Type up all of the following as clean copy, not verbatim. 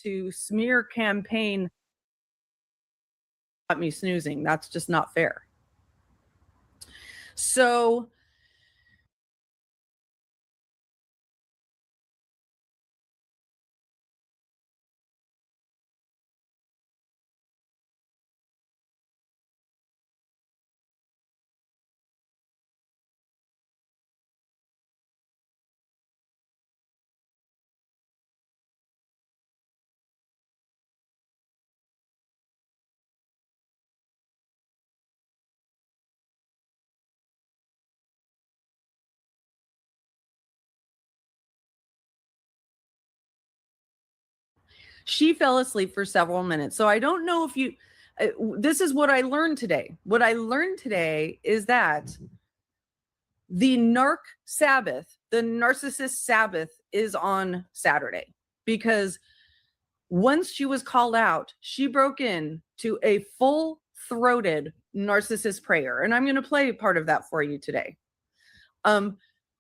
to smear campaign got me snoozing. That's just not fair. So she fell asleep for several minutes. So I don't know if you, this is what I learned today. What I learned today is that the the narcissist Sabbath is on Saturday, because once she was called out, she broke in to a full throated narcissist prayer. And I'm going to play part of that for you today.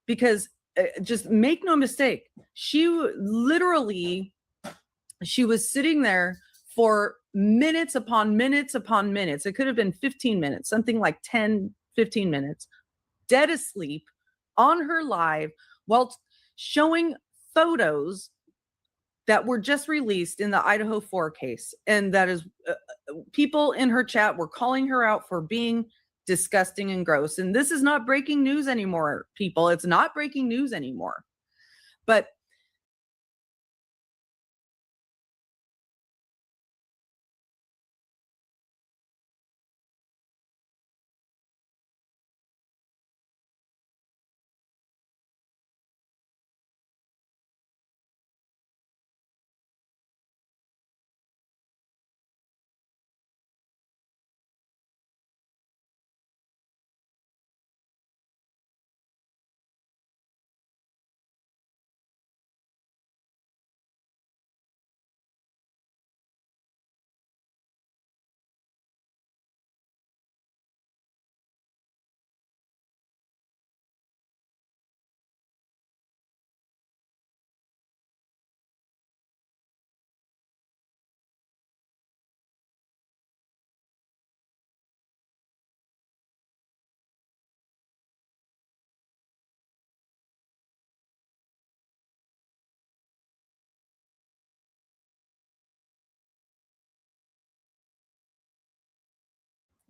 Because just make no mistake, she was sitting there for minutes upon minutes upon minutes. It could have been 15 minutes, something like 10, 15 minutes, dead asleep on her live while showing photos that were just released in the Idaho 4 case. And that is, people in her chat were calling her out for being disgusting and gross. And this is not breaking news anymore, people. It's not breaking news anymore. But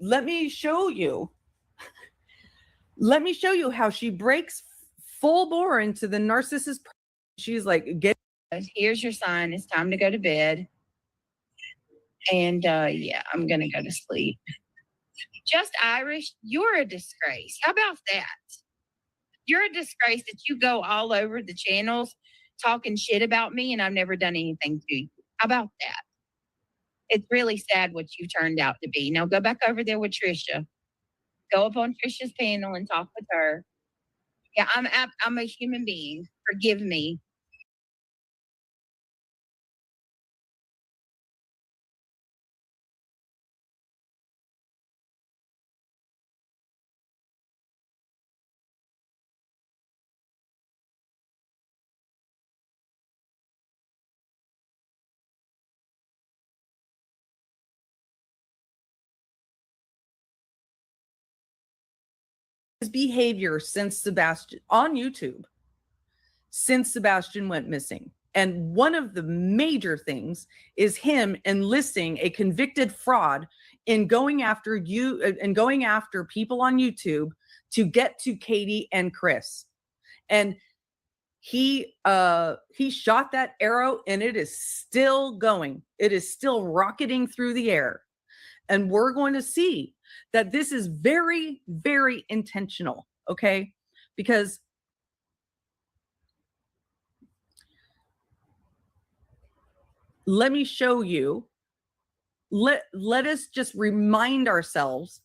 let me show you how she breaks full bore into the narcissist. She's like, here's your sign. It's time to go to bed. And yeah, I'm going to go to sleep. Just Irish, you're a disgrace. How about that? You're a disgrace that you go all over the channels talking shit about me, and I've never done anything to you. How about that? It's really sad what you turned out to be. Now go back over there with Trisha. Go up on Trisha's panel and talk with her. Yeah, I'm a human being. Forgive me. His behavior since Sebastian on YouTube, since Sebastian went missing. And one of the major things is him enlisting a convicted fraud in going after you and going after people on YouTube to get to Katie and Chris. And he shot that arrow, and it is still going. It is still rocketing through the air. And we're going to see that this is very, very intentional, okay? Because let me show you, let us just remind ourselves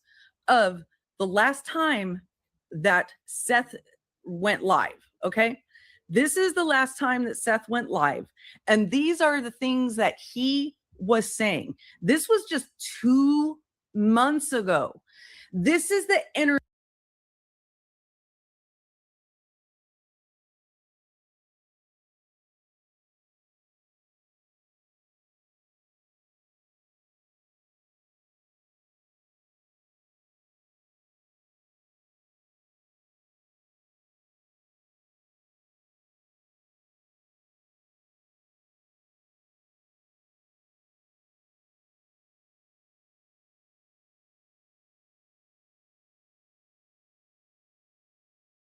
of the last time that Seth went live, okay? This is the last time that Seth went live. And these are the things that he was saying. This was just 2 months ago. This is the energy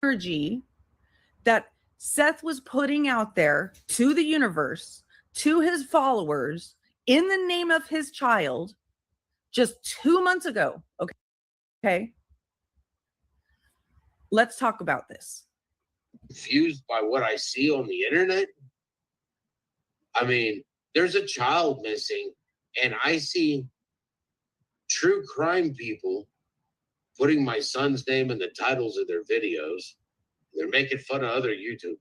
energy that Seth was putting out there to the universe, to his followers, in the name of his child, just 2 months ago. Okay. Let's talk about this. Confused by what I see on the internet. I mean, there's a child missing, and I see true crime people putting my son's name in the titles of their videos. They're making fun of other YouTubers.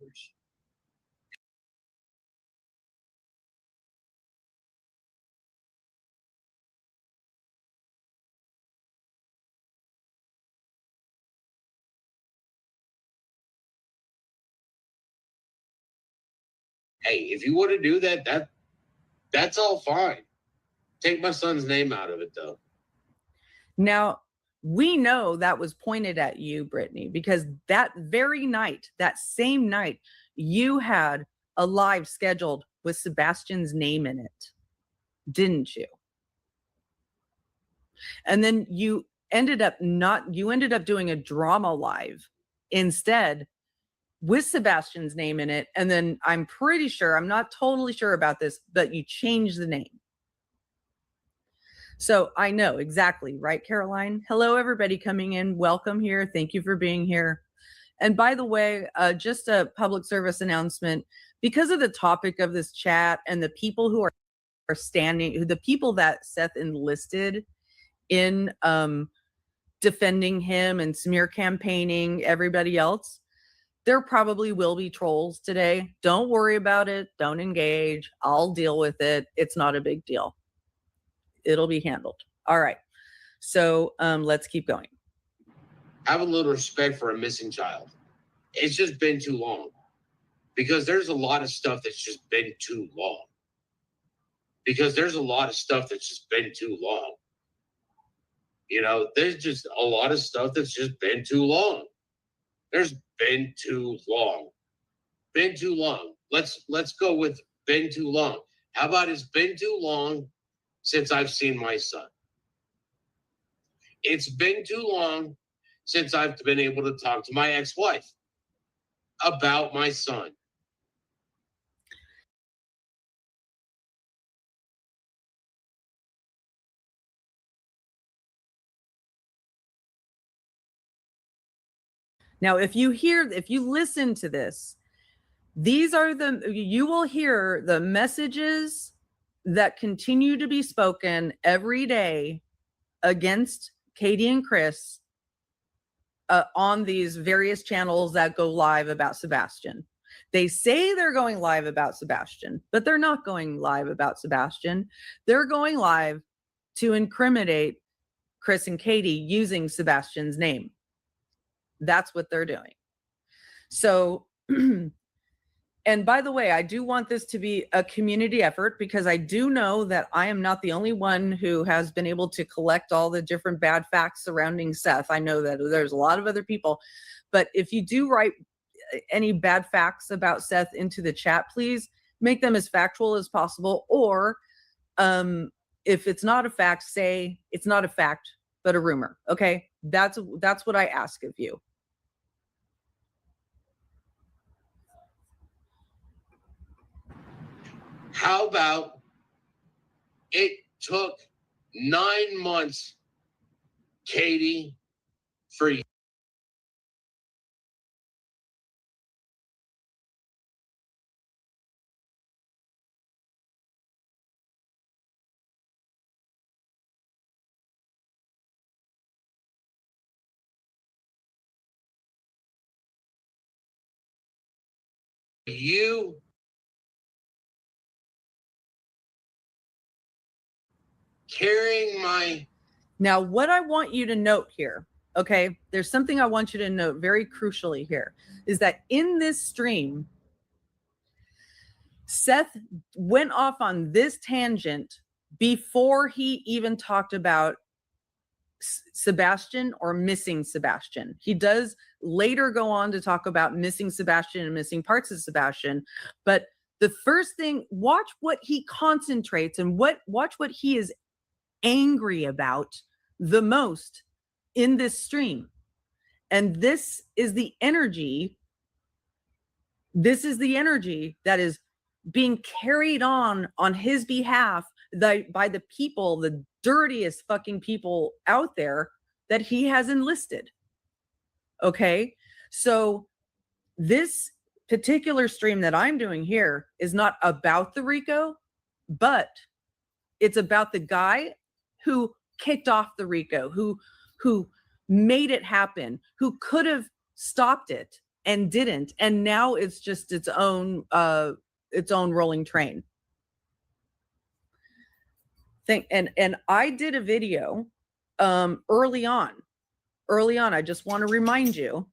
Hey, if you want to do that, that's all fine. Take my son's name out of it, though. Now, we know that was pointed at you, Brittany, because that very night, that same night, you had a live scheduled with Sebastian's name in it, didn't you? And then you ended up doing a drama live instead with Sebastian's name in it. And then I'm pretty sure, I'm not totally sure about this, but you changed the name. So I know exactly, right, Caroline? Hello, everybody coming in. Welcome here. Thank you for being here. And by the way, just a public service announcement, because of the topic of this chat and the people who are the people that Seth enlisted in defending him and smear campaigning everybody else, there probably will be trolls today. Don't worry about it. Don't engage. I'll deal with it. It's not a big deal. It'll be handled. All right. So let's keep going. Have a little respect for a missing child. It's just been too long. Because there's a lot of stuff that's just been too long. You know, there's just a lot of stuff that's just been too long. There's been too long. Been too long. Let's go with been too long. How about it's been too long since I've seen my son? It's been too long since I've been able to talk to my ex-wife about my son. Now, if you listen to this, you will hear the messages that continue to be spoken every day against Katie and Chris on these various channels that go live about Sebastian. They say they're going live about Sebastian, but they're not going live about Sebastian. They're going live to incriminate Chris and Katie using Sebastian's name. That's what they're doing. So, and by the way, I do want this to be a community effort because I do know that I am not the only one who has been able to collect all the different bad facts surrounding Seth. I know that there's a lot of other people, but if you do write any bad facts about Seth into the chat, please make them as factual as possible. Or if it's not a fact, say it's not a fact, but a rumor. Okay. That's what I ask of you. How about it took 9 months, Katie, for you carrying my... Now, what I want you to note here, okay, there's something I want you to note very crucially here, is that in this stream, Seth went off on this tangent before he even talked about Sebastian or missing Sebastian. He does later go on to talk about missing Sebastian and missing parts of Sebastian, but the first thing, watch what he concentrates and watch what he is angry about the most in this stream. And this is the energy. This is the energy that is being carried on his behalf by the people, the dirtiest fucking people out there that he has enlisted. Okay. So this particular stream that I'm doing here is not about the RICO, but it's about the guy who kicked off the RICO, who made it happen, who could have stopped it and didn't, and now it's just its own rolling train. And I did a video early on. I just want to remind you.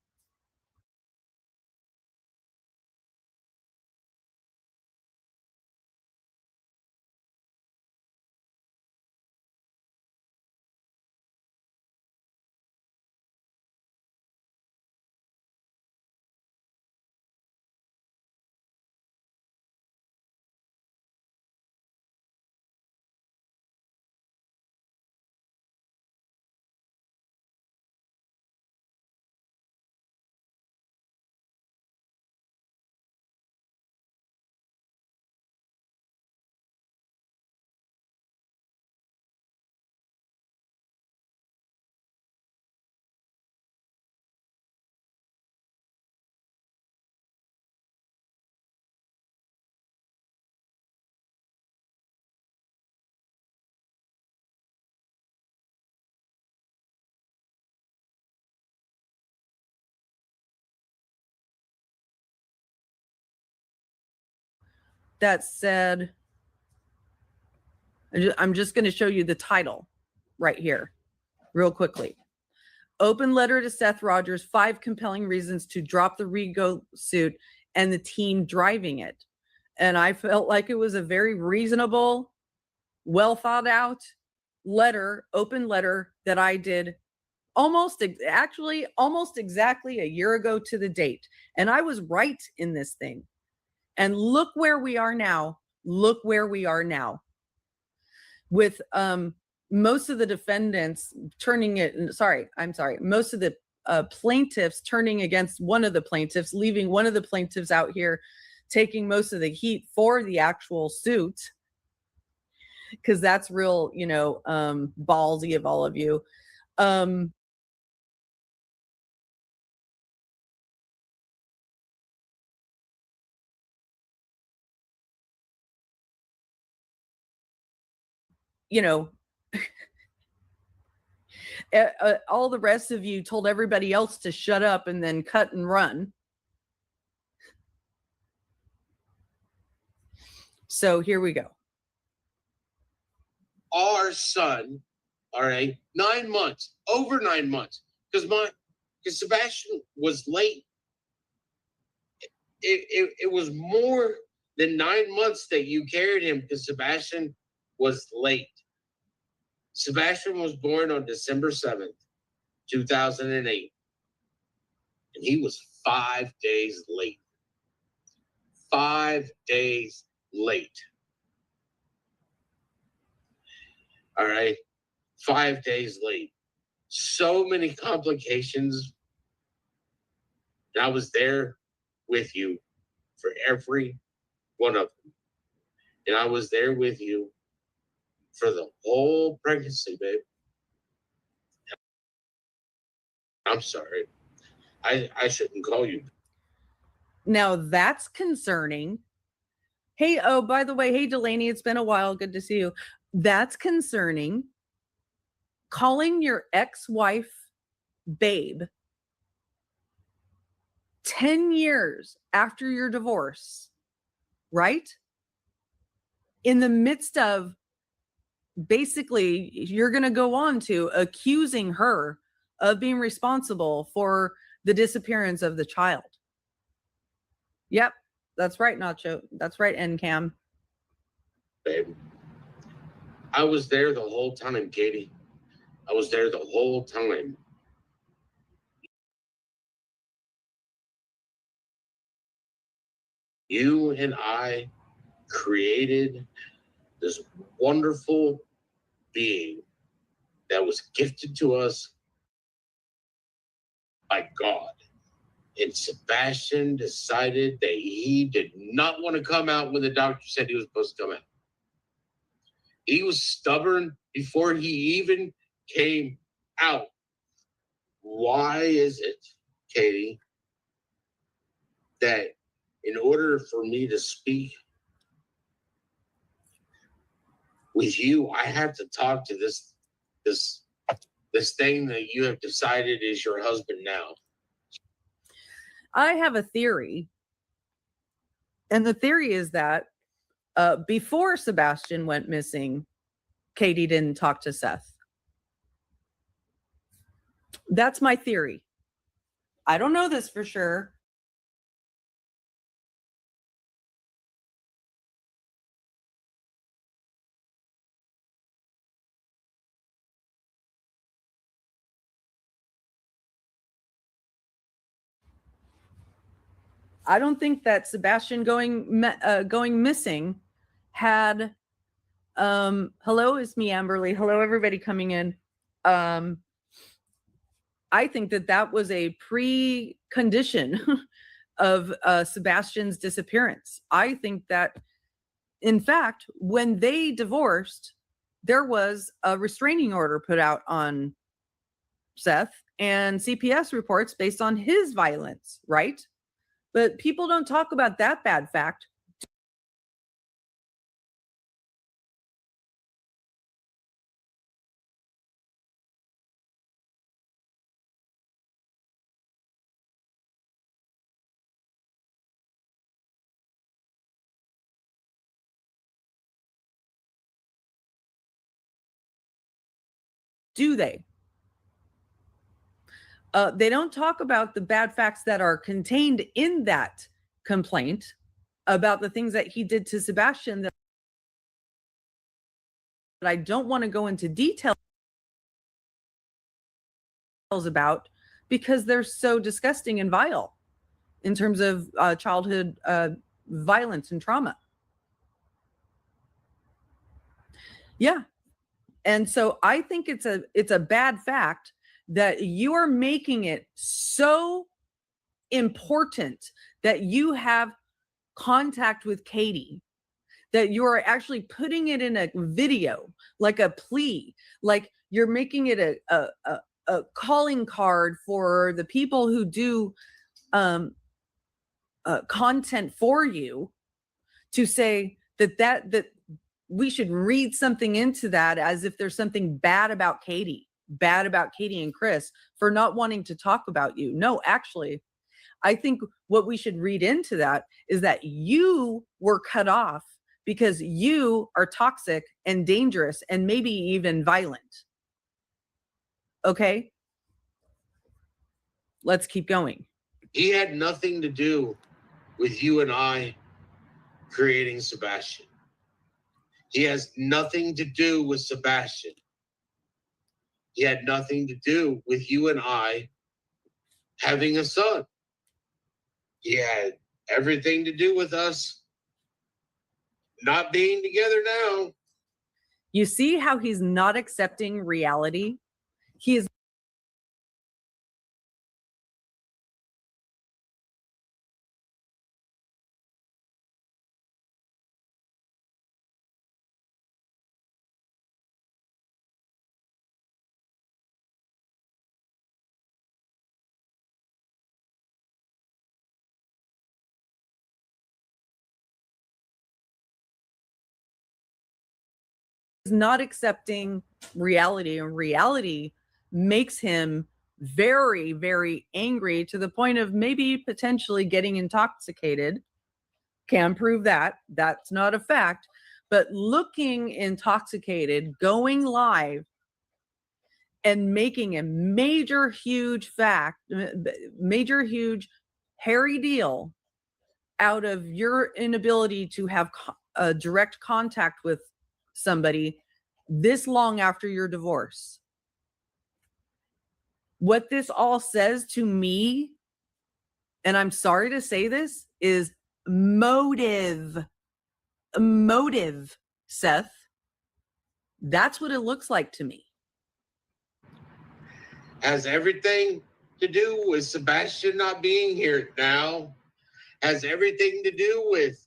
That said, I'm just going to show you the title right here real quickly. Open letter to Seth Rogers, 5 compelling reasons to drop the RICO suit and the team driving it. And I felt like it was a very reasonable, well thought out letter, open letter that I did almost exactly a year ago to the date. And I was right in this thing. And look where we are now. Look where we are now. With most of the defendants turning it, most of the plaintiffs turning against one of the plaintiffs, leaving one of the plaintiffs out here taking most of the heat for the actual suit, because that's real, ballsy of all of you. All the rest of you told everybody else to shut up and then cut and run. So here we go. Our son, all right, 9 months, over 9 months, because Sebastian was late. It was more than 9 months that you carried him because Sebastian was late. Sebastian was born on December 7th, 2008. And he was 5 days late. 5 days late. All right. 5 days late. So many complications. And I was there with you for every one of them. And I was there with you for the whole pregnancy, babe. I'm sorry. I shouldn't call you. Now that's concerning. Hey, oh, by the way, hey, Delaney, it's been a while. Good to see you. That's concerning. Calling your ex-wife babe 10 years after your divorce, right? In the midst of basically, you're going to go on to accusing her of being responsible for the disappearance of the child. Yep, that's right, Nacho. That's right, NCAM. Babe, I was there the whole time, Katie. I was there the whole time. You and I created this wonderful being that was gifted to us by God. And Sebastian decided that he did not want to come out when the doctor said he was supposed to come out. He was stubborn before he even came out. Why is it, Katie, that in order for me to speak with you, I have to talk to this thing that you have decided is your husband now? I have a theory. And the theory is that before Sebastian went missing, Katie didn't talk to Seth. That's my theory. I don't know this for sure. I don't think that Sebastian going missing had hello, it's me, Amberly. Hello, everybody coming in. I think that was a precondition of Sebastian's disappearance. I think that, in fact, when they divorced, there was a restraining order put out on Seth and CPS reports based on his violence, right? But people don't talk about that bad fact. Do they? They don't talk about the bad facts that are contained in that complaint about the things that he did to Sebastian that I don't want to go into details about because they're so disgusting and vile in terms of childhood violence and trauma. Yeah. And so I think it's a bad fact that you are making it so important that you have contact with Katie, that you are actually putting it in a video, like a plea, like you're making it a calling card for the people who do content for you, to say that we should read something into that as if there's something bad about Katie and Chris for not wanting to talk about you. No, actually, I think what we should read into that is that you were cut off because you are toxic and dangerous and maybe even violent. Okay? Let's keep going. He had nothing to do with you and I creating Sebastian. He has nothing to do with Sebastian. He had nothing to do with you and I having a son. He had everything to do with us not being together now. You see how he's not accepting reality? He is not accepting reality, and reality makes him very, very angry to the point of maybe potentially getting intoxicated. Can prove that. That's not a fact. But looking intoxicated, going live and making a major, huge hairy deal out of your inability to have direct contact with somebody this long after your divorce. What this all says to me, and I'm sorry to say this, is motive, Seth. That's what it looks like to me. Has everything to do with Sebastian not being here now. Has everything to do with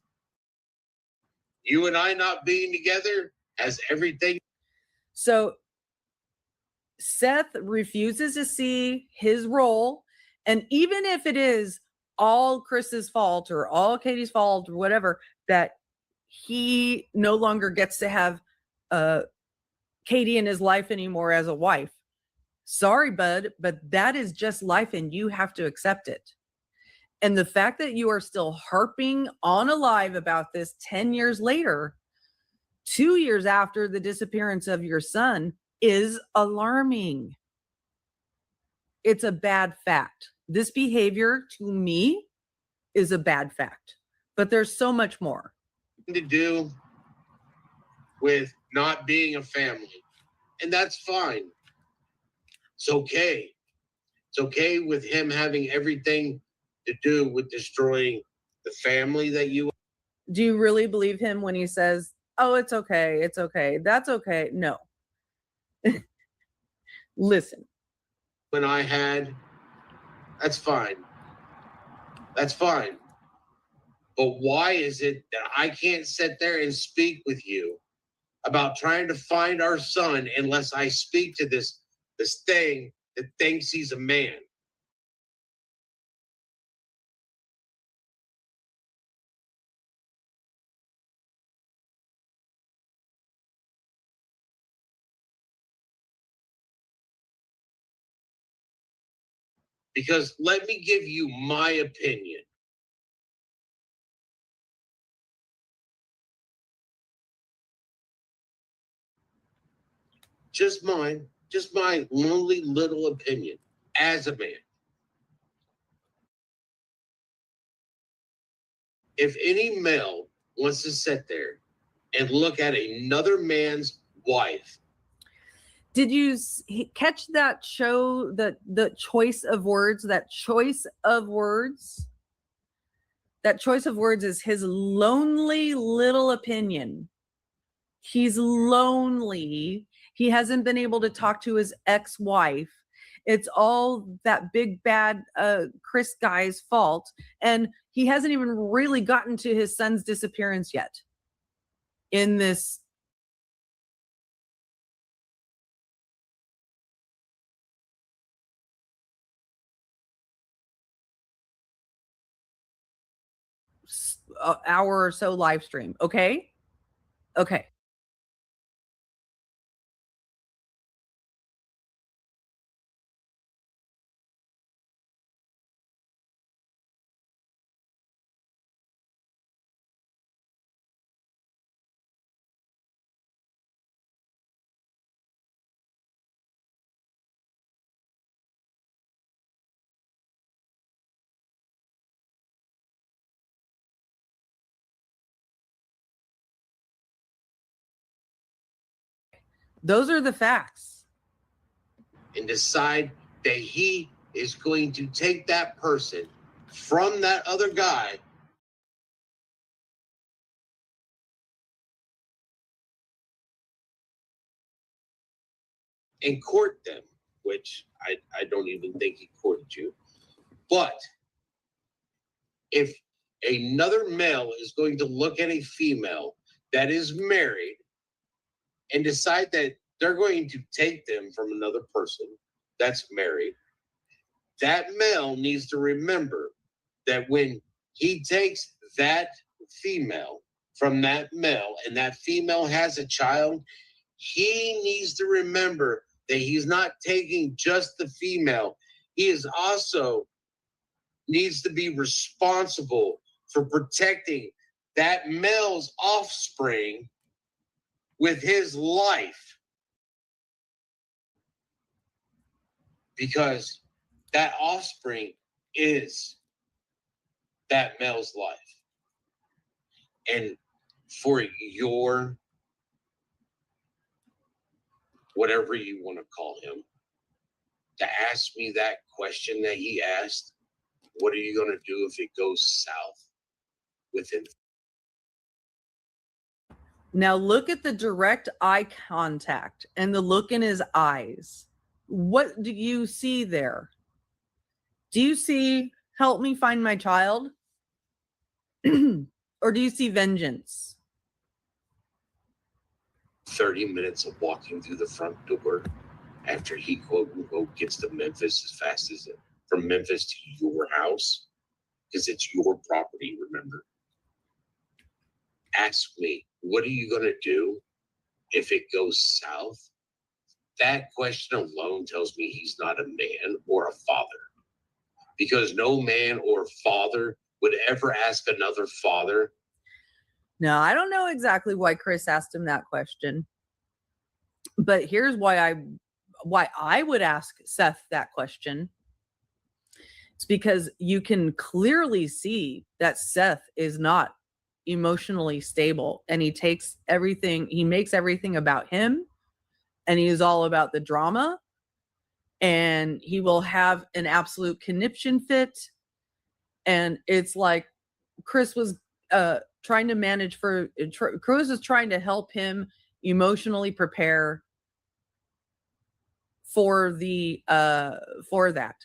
you and I not being together. Has everything. So Seth refuses to see his role. And even if it is all Chris's fault or all Katie's fault or whatever, that he no longer gets to have Katie in his life anymore as a wife. Sorry, bud, but that is just life and you have to accept it. And the fact that you are still harping on alive about this 10 years later, 2 years after the disappearance of your son, is alarming. It's a bad fact. This behavior to me is a bad fact, but there's so much more to do with not being a family. And that's fine. It's okay. It's okay with him having everything to do with destroying the family that you. Do you really believe him when he says, oh, it's okay, it's okay, that's okay? No. Listen. When I had, that's fine. That's fine. But why is it that I can't sit there and speak with you about trying to find our son unless I speak to this thing that thinks he's a man? Because let me give you my opinion. Just my lonely little opinion as a man. If any male wants to sit there and look at another man's wife. Did you catch that show, the choice of words? That choice of words is his lonely little opinion. He's lonely. He hasn't been able to talk to his ex-wife. It's all that big bad Chris guy's fault. And he hasn't even really gotten to his son's disappearance yet in this. Hour or so live stream. Okay. Those are the facts. And decide that he is going to take that person from that other guy and court them, which I don't even think he courted you. But if another male is going to look at a female that is married and decide that they're going to take them from another person that's married, that male needs to remember that when he takes that female from that male and that female has a child, he needs to remember that he's not taking just the female. He is also needs to be responsible for protecting that male's offspring with his life. Because that offspring is that male's life. And for your, whatever you want to call him, to ask me that question that he asked, what are you going to do if it goes south with him? Now look at the direct eye contact and the look in his eyes. What do you see there? Do you see help me find my child? Or do you see vengeance? 30 minutes of walking through the front door after he quote unquote gets to Memphis as fast as it from Memphis to your house, because it's your property, remember. Ask me, what are you gonna do if it goes south? That question alone tells me he's not a man or a father. Because no man or father would ever ask another father. Now, I don't know exactly why Chris asked him that question, but here's why I would ask Seth that question. It's because you can clearly see that Seth is not emotionally stable, and he makes everything about him, and he is all about the drama, and he will have an absolute conniption fit. And it's like Chris was trying to manage Cruz is trying to help him emotionally prepare for that.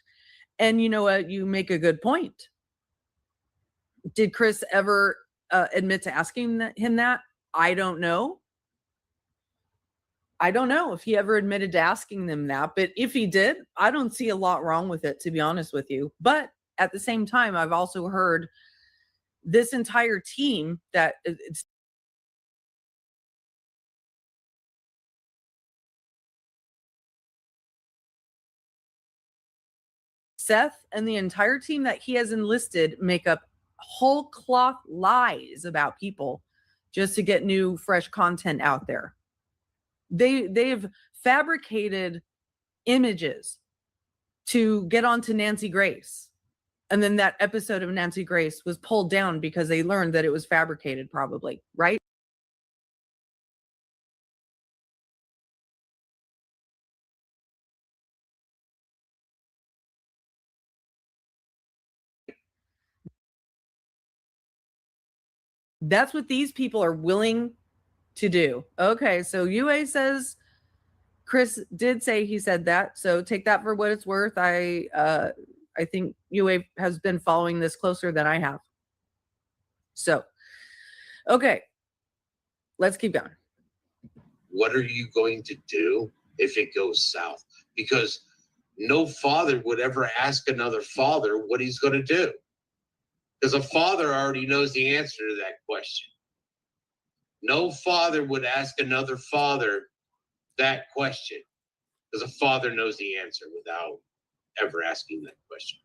And you know what? You make a good point. Did Chris ever admit to asking him that? I don't know. I don't know if he ever admitted to asking them that, but if he did, I don't see a lot wrong with it, to be honest with you. But at the same time, I've also heard this entire team that it's Seth and the entire team that he has enlisted make up whole cloth lies about people just to get new, fresh content out there. They've fabricated images to get onto Nancy Grace. And then that episode of Nancy Grace was pulled down because they learned that it was fabricated, probably, right? That's what these people are willing to do. Okay, so UA says Chris did say he said that, so take that for what it's worth. I think UA has been following this closer than I have. So, okay, let's keep going. What are you going to do if it goes south? Because no father would ever ask another father what he's going to do. Because a father already knows the answer to that question. No father would ask another father that question, because a father knows the answer without ever asking that question.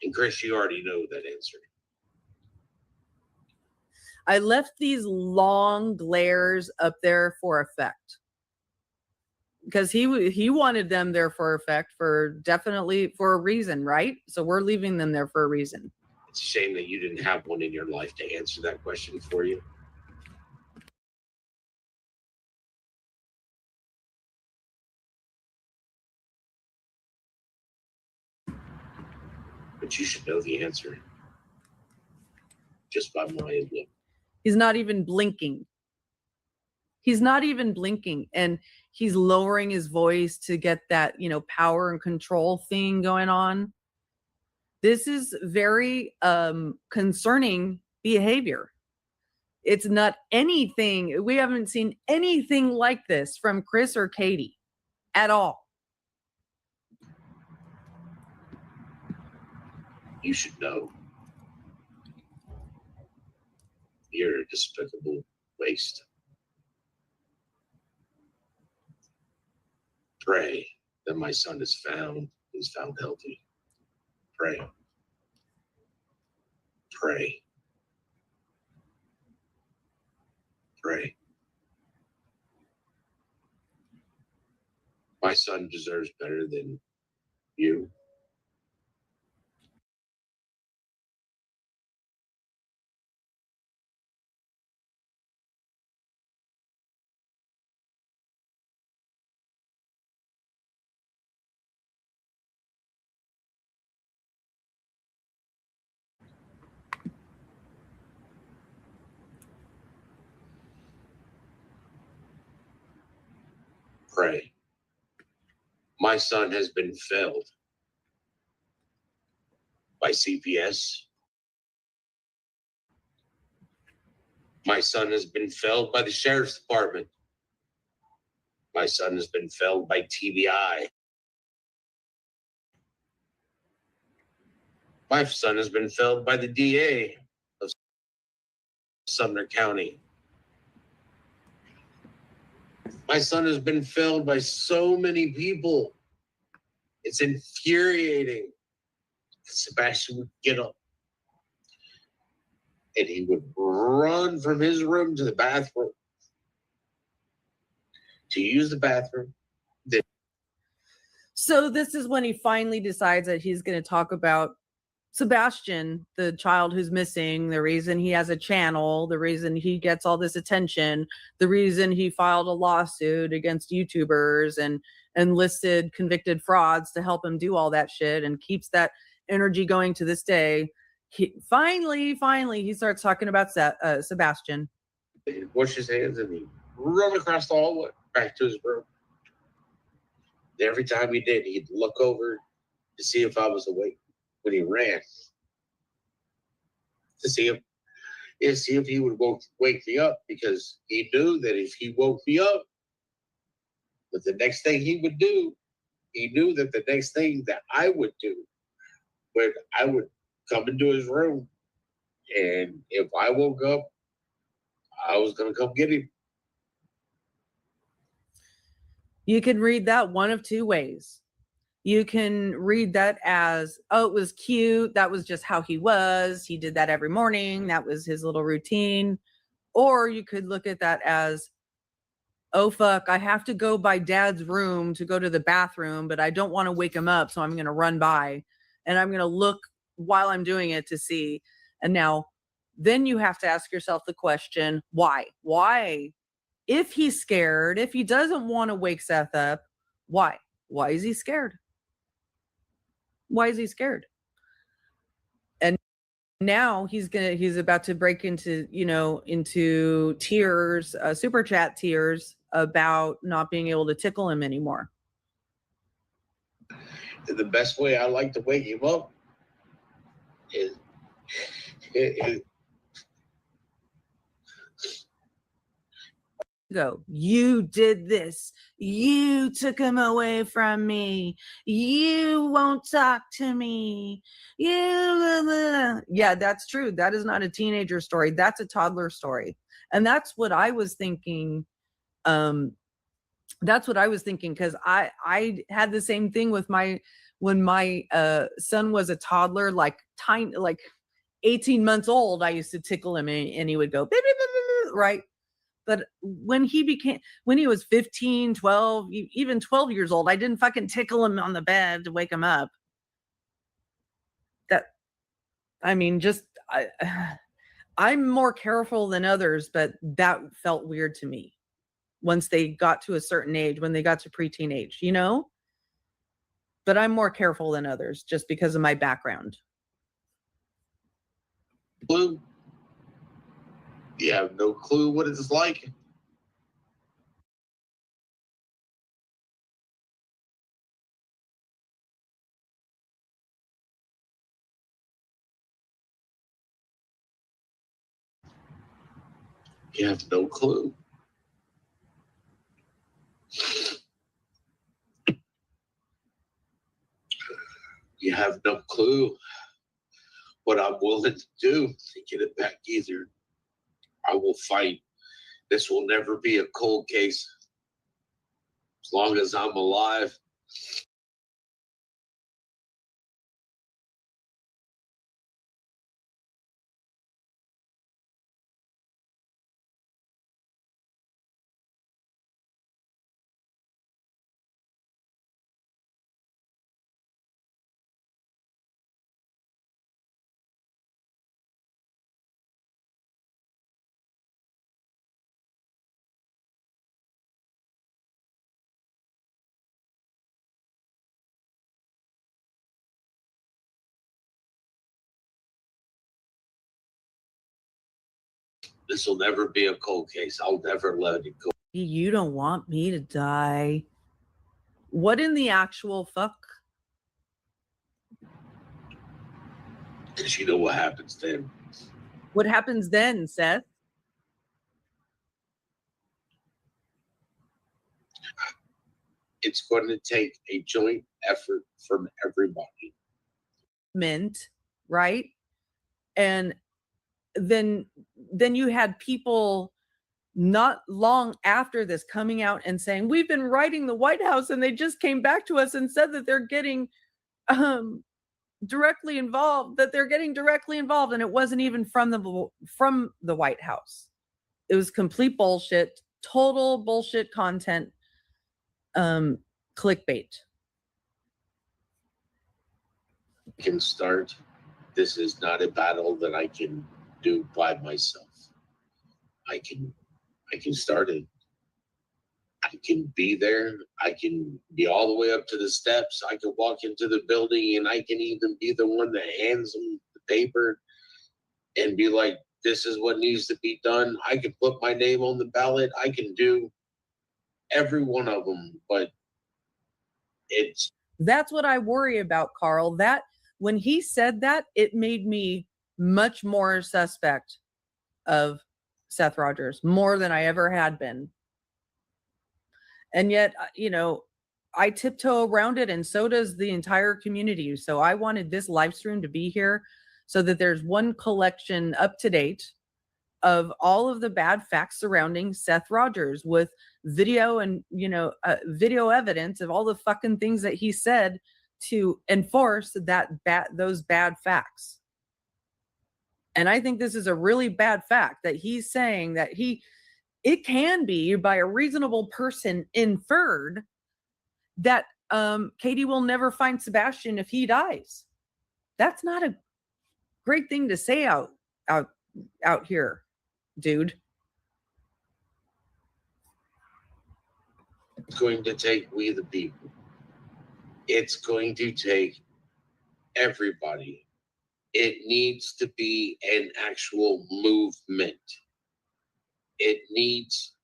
And Chris, you already know that answer. I left these long glares up there for effect, because he wanted them there for effect, definitely for a reason, right? So we're leaving them there for a reason. It's a shame that you didn't have one in your life to answer that question for you. But you should know the answer just by my look. He's not even blinking. He's not even blinking, and he's lowering his voice to get that, power and control thing going on. This is very concerning behavior. It's not anything. We haven't seen anything like this from Chris or Katie at all. You should know. You're a despicable waste. Pray that my son is found healthy. Pray. Pray. Pray. My son deserves better than you. Pray. My son has been failed by CPS. My son has been failed by the sheriff's department. My son has been failed by TBI. My son has been failed by the DA of Sumner County. My son has been failed by so many people. It's infuriating. Sebastian would get up and he would run from his room to the bathroom to use the bathroom. So this is when he finally decides that he's going to talk about Sebastian, the child who's missing, the reason he has a channel, the reason he gets all this attention, the reason he filed a lawsuit against YouTubers and enlisted convicted frauds to help him do all that shit and keeps that energy going to this day. He finally he starts talking about Sebastian. He'd wash his hands and he'd run across the hallway back to his room. And every time he did, he'd look over to see if I was awake when he ran, to see if he would wake me up, because he knew that if he woke me up, that the next thing he would do, he knew that the next thing that I would do, when I would come into his room, and if I woke up, I was going to come get him. You can read that one of two ways. You can read that as, oh, it was cute. That was just how he was. He did that every morning. That was his little routine. Or you could look at that as, oh, fuck, I have to go by dad's room to go to the bathroom, but I don't want to wake him up. So I'm going to run by and I'm going to look while I'm doing it to see. And now, then you have to ask yourself the question, why? Why? If he's scared, if he doesn't want to wake Seth up, why? Why is he scared? Why is he scared? And now he's about to break into, into tears, super chat tears about not being able to tickle him anymore. The best way I like to wake him up is go, you did this, you took him away from me, you won't talk to me, yeah, that's true. That is not a teenager story, that's a toddler story. And that's what I was thinking. Because I had the same thing with when my son was a toddler, like tiny, like 18 months old. I used to tickle him and he would go right. But when he was 15, 12, even 12 years old, I didn't fucking tickle him on the bed to wake him up. I'm more careful than others, but that felt weird to me once they got to a certain age, when they got to preteen age, but I'm more careful than others just because of my background. Blue. You have no clue what it's like. You have no clue. You have no clue what I'm willing to do to get it back either. I will fight. This will never be a cold case. As long as I'm alive. This will never be a cold case. I'll never let it go. You don't want me to die. What in the actual fuck? Because you know what happens then. What happens then, Seth? It's going to take a joint effort from everybody. Right? And then you had people not long after this coming out and saying, we've been writing the White House and they just came back to us and said that they're getting directly involved, and it wasn't even from the White House. It was complete bullshit, total bullshit content, clickbait. Can start. This is not a battle that I can do by myself. I can start it. I can be there. I can be all the way up to the steps. I can walk into the building, and I can even be the one that hands them the paper and be like, this is what needs to be done. I can put my name on the ballot. I can do every one of them, but that's what I worry about, Carl. That when he said that, it made me much more suspect of Seth Rogers, more than I ever had been. And yet, I tiptoe around it, and so does the entire community. So I wanted this live stream to be here so that there's one collection up to date of all of the bad facts surrounding Seth Rogers, with video and, video evidence of all the fucking things that he said to enforce those bad facts. And I think this is a really bad fact that he's saying that it can be by a reasonable person inferred that Katie will never find Sebastian if he dies. That's not a great thing to say out here, dude. It's going to take we the people. It's going to take everybody. It needs to be an actual movement. It needs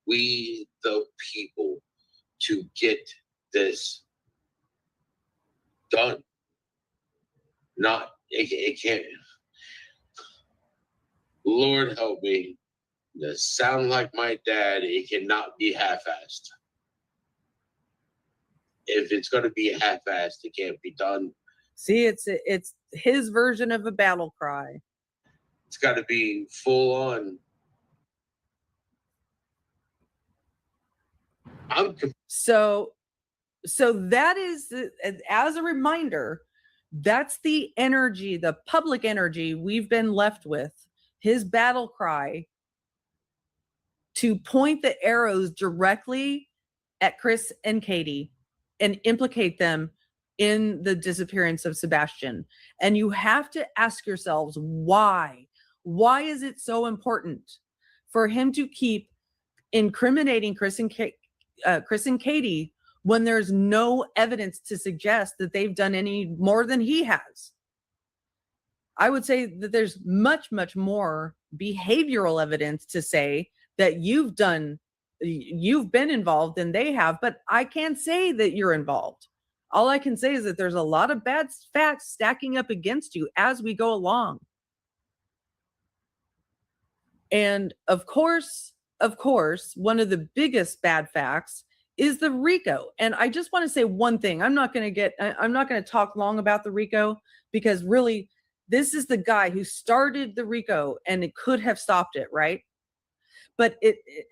we the people to get this done. It can't. Lord help me. To sound like my dad, it cannot be half-assed. If it's going to be half-assed, it can't be done. See, it's his version of a battle cry. It's got to be full on. So that is, as a reminder, that's the energy, the public energy we've been left with. His battle cry to point the arrows directly at Chris and Katie and implicate them in the disappearance of Sebastian. And you have to ask yourselves, why? Why is it so important for him to keep incriminating Chris and Katie when there's no evidence to suggest that they've done any more than he has? I would say that there's much, much more behavioral evidence to say that you've been involved than they have, but I can't say that you're involved. All I can say is that there's a lot of bad facts stacking up against you as we go along. And of course, one of the biggest bad facts is the RICO. And I just want to say one thing. I'm not going to talk long about the RICO, because really, this is the guy who started the RICO and it could have stopped it, right? But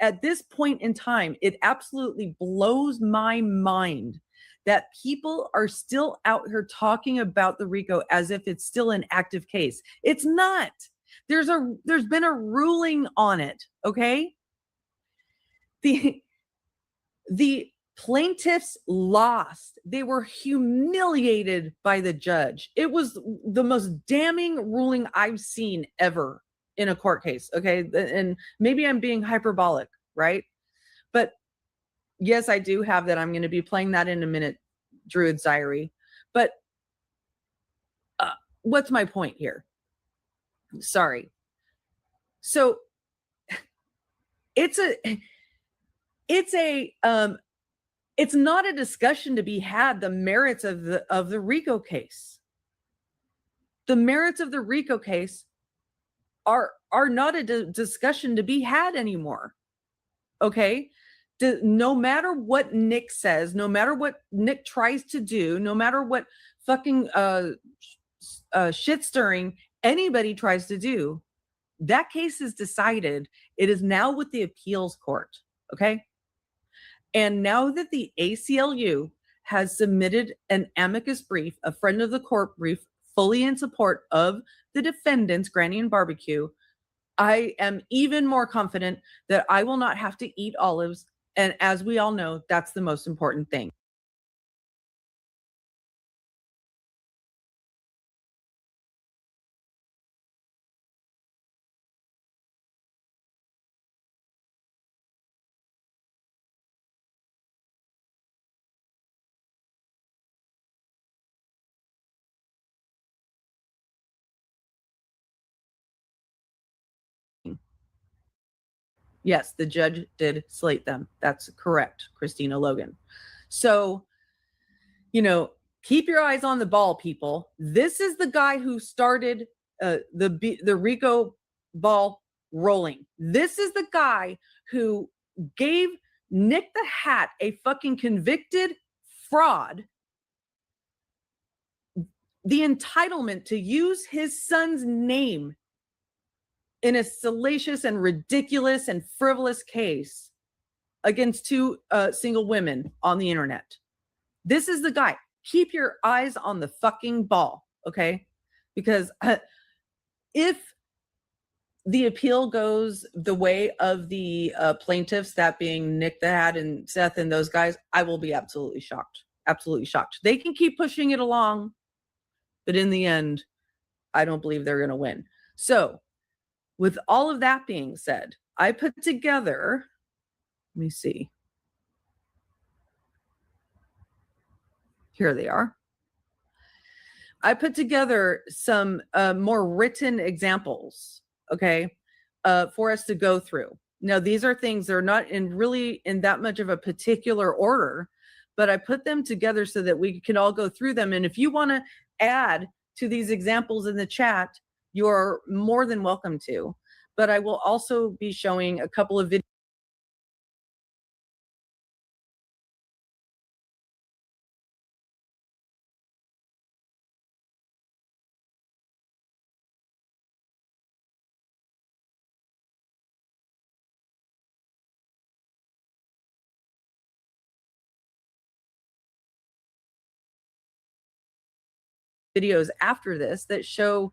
at this point in time, it absolutely blows my mind that people are still out here talking about the RICO as if it's still an active case. It's not. There's been a ruling on it, okay? The plaintiffs lost. They were humiliated by the judge. It was the most damning ruling I've seen ever in a court case, okay? And maybe I'm being hyperbolic, right? But yes, I do have that. I'm going to be playing that in a minute, Druid's Diary. But what's my point here? Sorry. So it's a It's not a discussion to be had, the merits of the RICO case. The merits of the RICO case are not a discussion to be had anymore. Okay? No matter what Nick says, no matter what Nick tries to do, no matter what fucking shit stirring anybody tries to do, that case is decided. It is now with the appeals court. Okay? And now that the ACLU has submitted an amicus brief, a friend of the court brief, fully in support of the defendants, Granny and Barbecue, I am even more confident that I will not have to eat olives. And as we all know, that's the most important thing. Yes, the judge did slate them. That's correct, Christina Logan. So, keep your eyes on the ball, people. This is the guy who started the RICO ball rolling. This is the guy who gave Nick the Hat, a fucking convicted fraud, the entitlement to use his son's name in a salacious and ridiculous and frivolous case against two single women on the internet. This is the guy. Keep your eyes on the fucking ball, okay? Because if the appeal goes the way of the plaintiffs, that being Nick the Hat and Seth and those guys, I will be absolutely shocked. Absolutely shocked. They can keep pushing it along, but in the end, I don't believe they're going to win. So, with all of that being said, I put together, let me see. Here they are. I put together some more written examples, okay, for us to go through. Now, these are things, they're not really in that much of a particular order, but I put them together so that we can all go through them. And if you want to add to these examples in the chat, you're more than welcome to. But I will also be showing a couple of videos. After this that show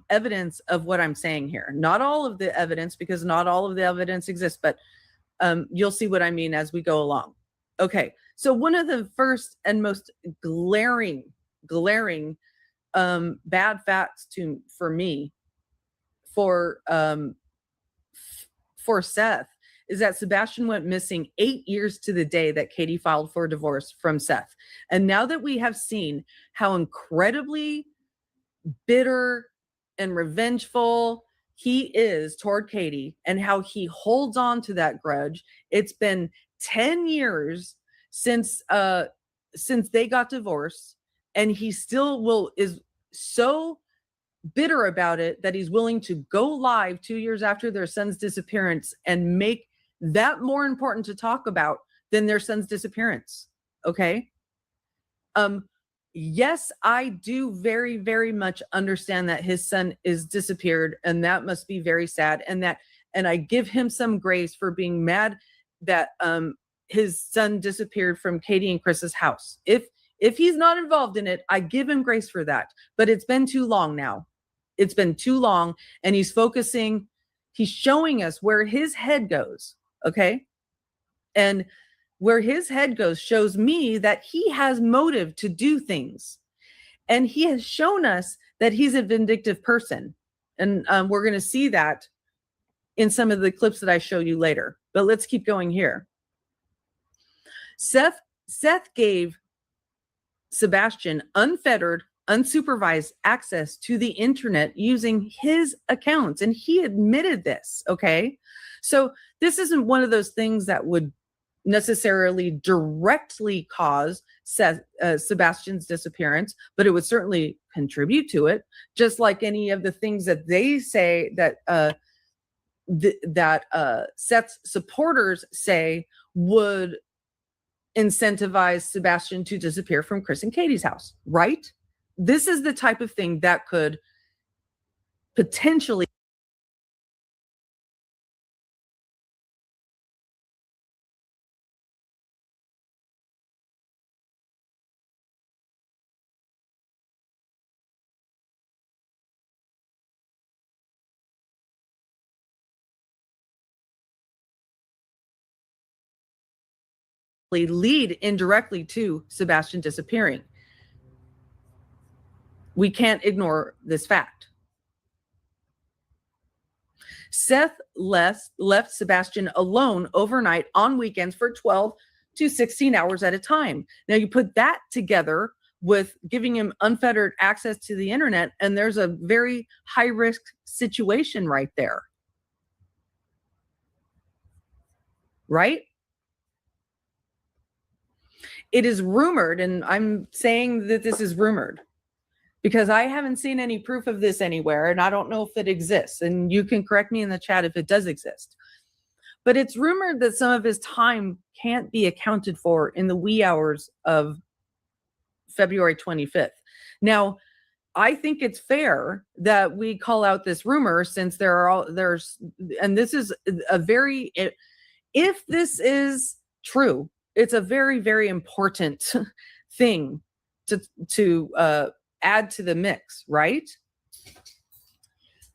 evidence of what I'm saying here. Not all of the evidence, because not all of the evidence exists, but you'll see what I mean as we go along. Okay, so one of the first and most glaring bad facts for me for Seth is that Sebastian went missing 8 years to the day that Katie filed for divorce from Seth. And now that we have seen how incredibly bitter and revengeful he is toward Katie and how he holds on to that grudge, it's been 10 years since they got divorced, and he still is so bitter about it that he's willing to go live 2 years after their son's disappearance and make that more important to talk about than their son's disappearance. Okay. Yes, I do very, very much understand that his son is disappeared, and that must be very sad. And I give him some grace for being mad that his son disappeared from Katie and Chris's house. If he's not involved in it, I give him grace for that. But it's been too long now. It's been too long, and he's showing us where his head goes. Okay. And where his head goes shows me that he has motive to do things. And he has shown us that he's a vindictive person. And we're going to see that in some of the clips that I show you later. But let's keep going here. Seth gave Sebastian unfettered, unsupervised access to the internet using his accounts. And he admitted this. Okay. So this isn't one of those things that would necessarily directly cause Sebastian's disappearance, but it would certainly contribute to it, just like any of the things that they say that Seth's supporters say would incentivize Sebastian to disappear from Chris and Katie's house, right? This is the type of thing that could potentially lead indirectly to Sebastian disappearing. We can't ignore this fact. Seth left Sebastian alone overnight on weekends for 12 to 16 hours at a time. Now you put that together with giving him unfettered access to the internet, and there's a very high risk situation right there. Right? It is rumored, and I'm saying that this is rumored because I haven't seen any proof of this anywhere, and I don't know if it exists. And you can correct me in the chat if it does exist. But it's rumored that some of his time can't be accounted for in the wee hours of February 25th. Now, I think it's fair that we call out this rumor since and this is a very, if this is true, it's a very, very important thing to add to the mix, right?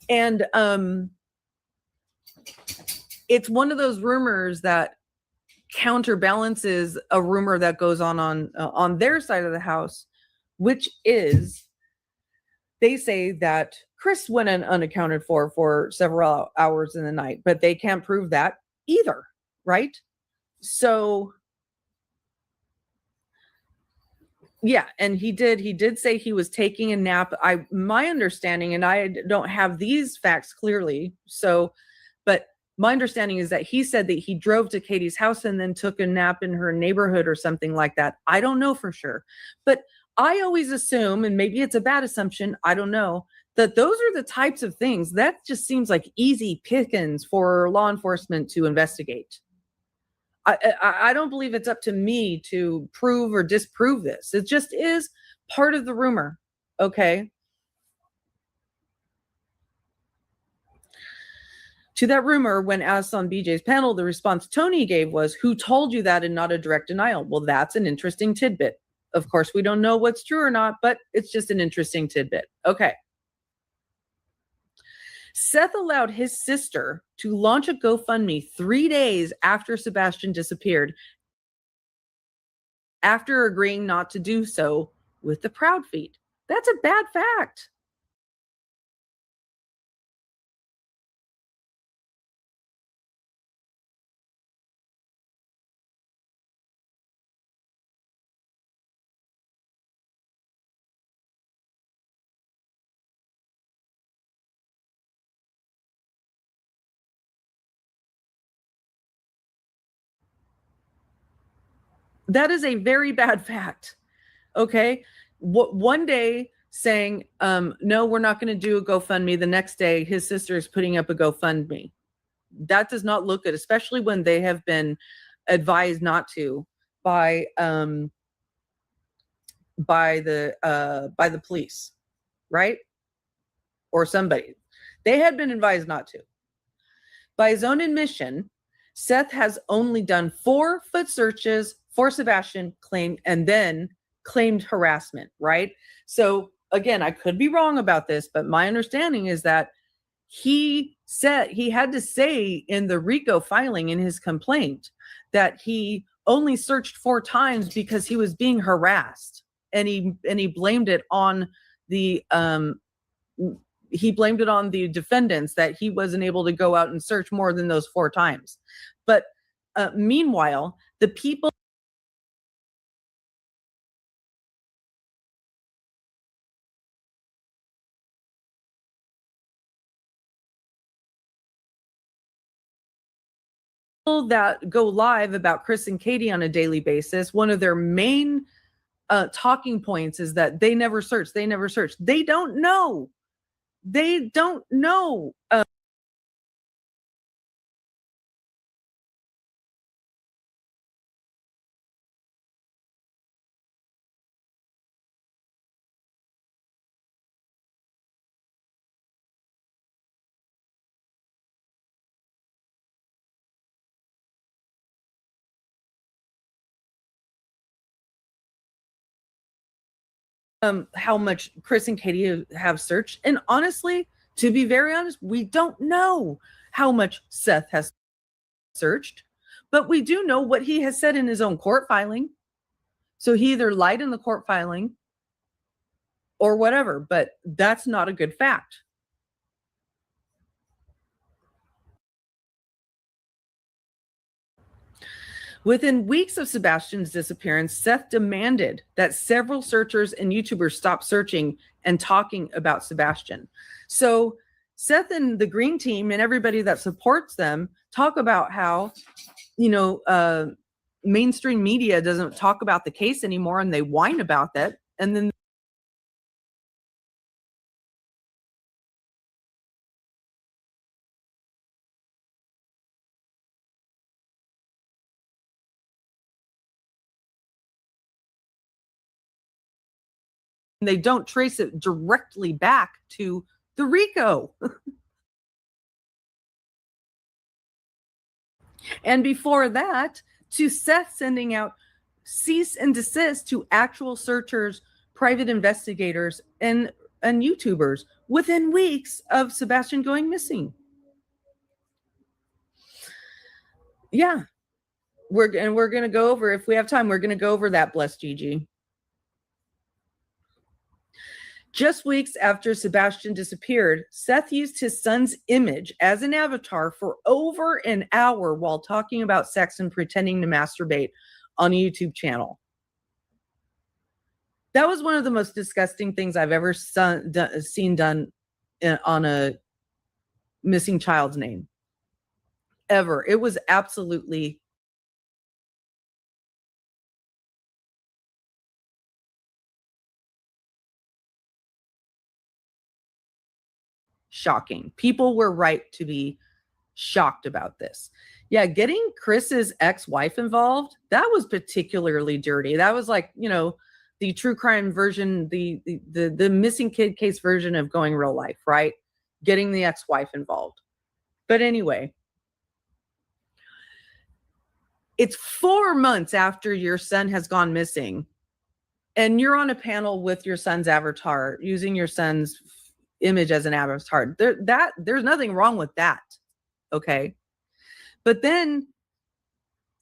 And it's one of those rumors that counterbalances a rumor that goes on their side of the house, which is they say that Chris went unaccounted for several hours in the night, but they can't prove that either, right? So yeah, and he did say he was taking a nap. My understanding, and I don't have these facts clearly, but my understanding is that he said that he drove to Katie's house and then took a nap in her neighborhood or something like that. I don't know for sure, but I always assume, and maybe it's a bad assumption, I don't know, that those are the types of things that just seems like easy pickings for law enforcement to investigate. I don't believe it's up to me to prove or disprove this. It just is part of the rumor. Okay. To that rumor, when asked on BJ's panel, the response Tony gave was, "Who told you that?" and not a direct denial. Well, that's an interesting tidbit. Of course, we don't know what's true or not, but it's just an interesting tidbit. Okay. Seth allowed his sister to launch a GoFundMe 3 days after Sebastian disappeared, after agreeing not to do so with the Proud feed. That's a bad fact. That is a very bad fact. Okay. One day saying, no, we're not going to do a GoFundMe. The next day, his sister is putting up a GoFundMe. That does not look good, especially when they have been advised not to by the police, right? Or somebody. They had been advised not to. By his own admission, Seth has only done 4 foot searches for Sebastian, claimed harassment, right? So again, I could be wrong about this, but my understanding is that he said he had to say in the RICO filing in his complaint that he only searched 4 times because he was being harassed, and he blamed it on the defendants that he wasn't able to go out and search more than those 4 times. But meanwhile, the people that go live about Chris and Katie on a daily basis, one of their main talking points is that they never search. They never search. They don't know. They don't know. How much Chris and Katie have searched. And honestly, to be very honest, we don't know how much Seth has searched, but we do know what he has said in his own court filing. So he either lied in the court filing or whatever, but that's not a good fact. Within weeks of Sebastian's disappearance, Seth demanded that several searchers and YouTubers stop searching and talking about Sebastian. So Seth and the Green Team and everybody that supports them talk about how, mainstream media doesn't talk about the case anymore, and they whine about that. And then they don't trace it directly back to the RICO. And before that, to Seth sending out cease and desist to actual searchers, private investigators, and YouTubers within weeks of Sebastian going missing. Yeah. We're going to go over, if we have time, we're going to go over that, bless Gigi. Just weeks after Sebastian disappeared, Seth used his son's image as an avatar for over an hour while talking about sex and pretending to masturbate on a YouTube channel. That was one of the most disgusting things I've ever seen done on a missing child's name. Ever. It was absolutely shocking. People were right to be shocked about this. Yeah, getting Chris's ex-wife involved, that was particularly dirty. That was like, the true crime version, the missing kid case version of Going Real Life, right? Getting the ex-wife involved. But anyway, it's 4 months after your son has gone missing, and you're on a panel with your son's avatar, using your son's image as an avatar. There's nothing wrong with that. Okay. But then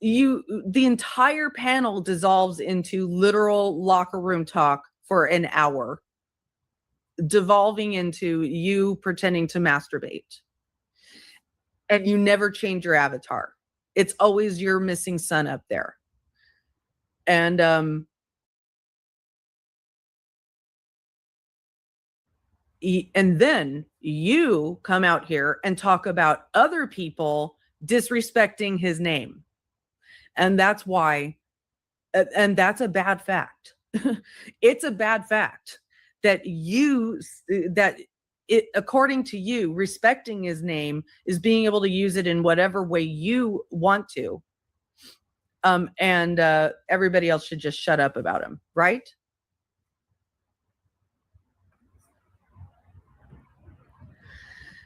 the entire panel dissolves into literal locker room talk for an hour, devolving into you pretending to masturbate. And you never change your avatar. It's always your missing son up there. And then you come out here and talk about other people disrespecting his name. And that's why, and that's a bad fact. It's a bad fact that according to you, respecting his name is being able to use it in whatever way you want to. And everybody else should just shut up about him, right?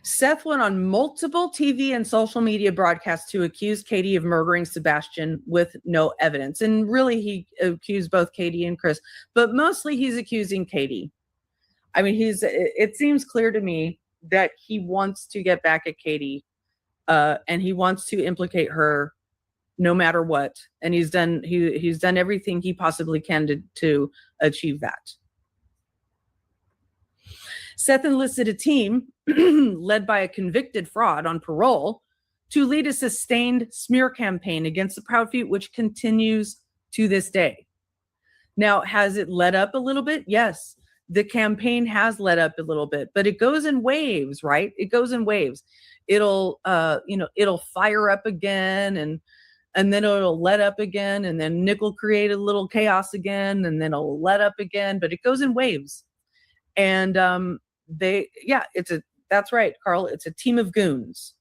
Seth went on multiple TV and social media broadcasts to accuse Katie of murdering Sebastian with no evidence. And really, he accused both Katie and Chris, but mostly he's accusing Katie. I mean, it seems clear to me that he wants to get back at Katie, and he wants to implicate her no matter what. And he's done everything he possibly can to achieve that. Seth enlisted a team led by a convicted fraud on parole to lead a sustained smear campaign against the Proud Few, which continues to this day. Now, has it let up a little bit? Yes. the campaign has let up a little bit, but it goes in waves, right? It goes in waves. It'll, it'll fire up again, and then it'll let up again, and then Nick will create a little chaos again, and then it'll let up again, but it goes in waves. And that's right, Carl, it's a team of goons.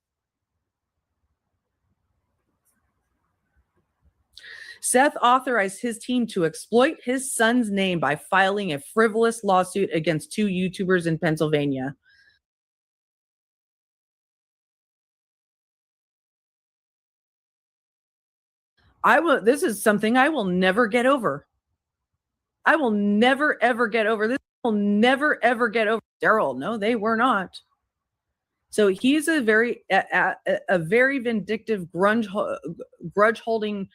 Seth authorized his team to exploit his son's name by filing a frivolous lawsuit against 2 YouTubers in Pennsylvania. This is something I will never get over. I will never, ever get over this. Will never, ever get over. Daryl, no, they were not. So he's a very vindictive, grudge holding.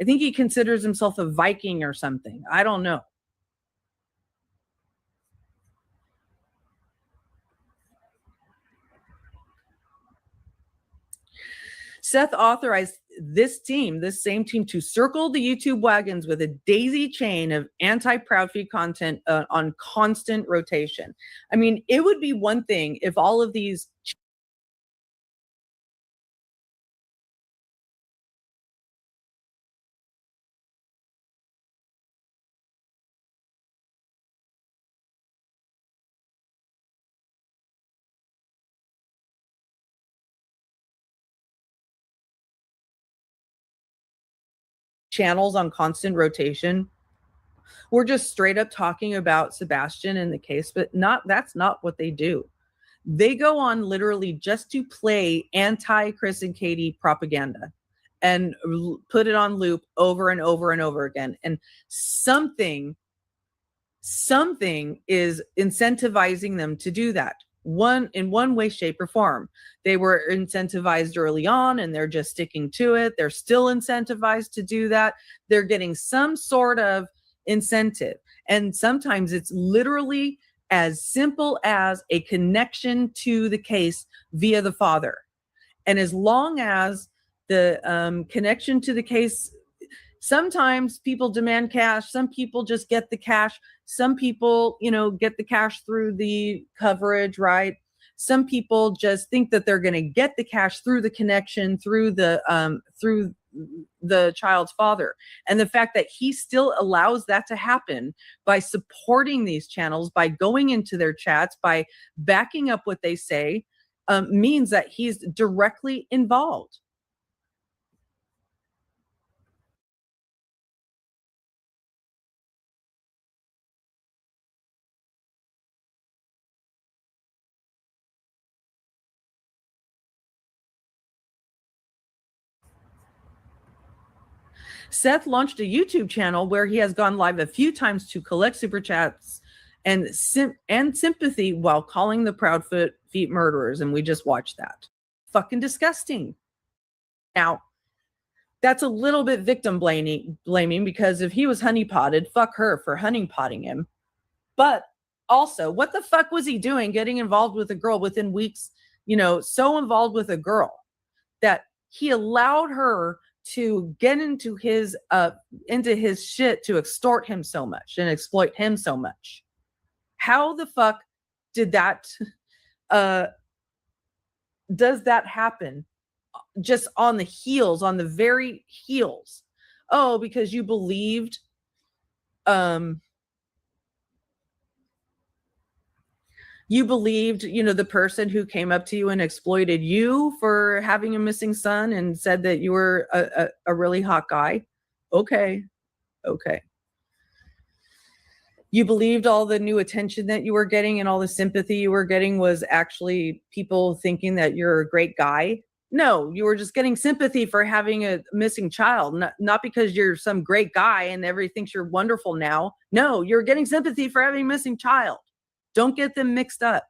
I think he considers himself a Viking or something. I don't know. Seth authorized this same team, to circle the YouTube wagons with a daisy chain of anti-Proud Feed content on constant rotation. I mean, it would be one thing if all of these channels on constant rotation were just straight up talking about Sebastian in the case, but that's not what they do. They go on literally just to play anti Chris and Katie propaganda and put it on loop over and over and over again. And something is incentivizing them to do that. In one way, shape, or form. They were incentivized early on, and they're just sticking to it. They're still incentivized to do that. They're getting some sort of incentive. And sometimes it's literally as simple as a connection to the case via the father. And as long as the connection to the case, sometimes people demand cash. Some people just get the cash. Some people, get the cash through the coverage, right? Some people just think that they're going to get the cash through the connection, through the child's father. And the fact that he still allows that to happen by supporting these channels, by going into their chats, by backing up what they say, means that he's directly involved. Seth launched a YouTube channel where he has gone live a few times to collect super chats and sympathy while calling the Proud Feet murderers. And we just watched that. Fucking disgusting. Now, that's a little bit victim blaming, because if he was honeypotted, fuck her for honeypotting him. But also, what the fuck was he doing getting involved with a girl within weeks, so involved with a girl that he allowed her to get into his shit to extort him so much and exploit him so much? How the fuck did that does that happen just on the very heels? Oh, because you believed the person who came up to you and exploited you for having a missing son and said that you were a really hot guy. Okay. You believed all the new attention that you were getting and all the sympathy you were getting was actually people thinking that you're a great guy. No, you were just getting sympathy for having a missing child, not because you're some great guy and everybody thinks you're wonderful now. No, you're getting sympathy for having a missing child. Don't get them mixed up.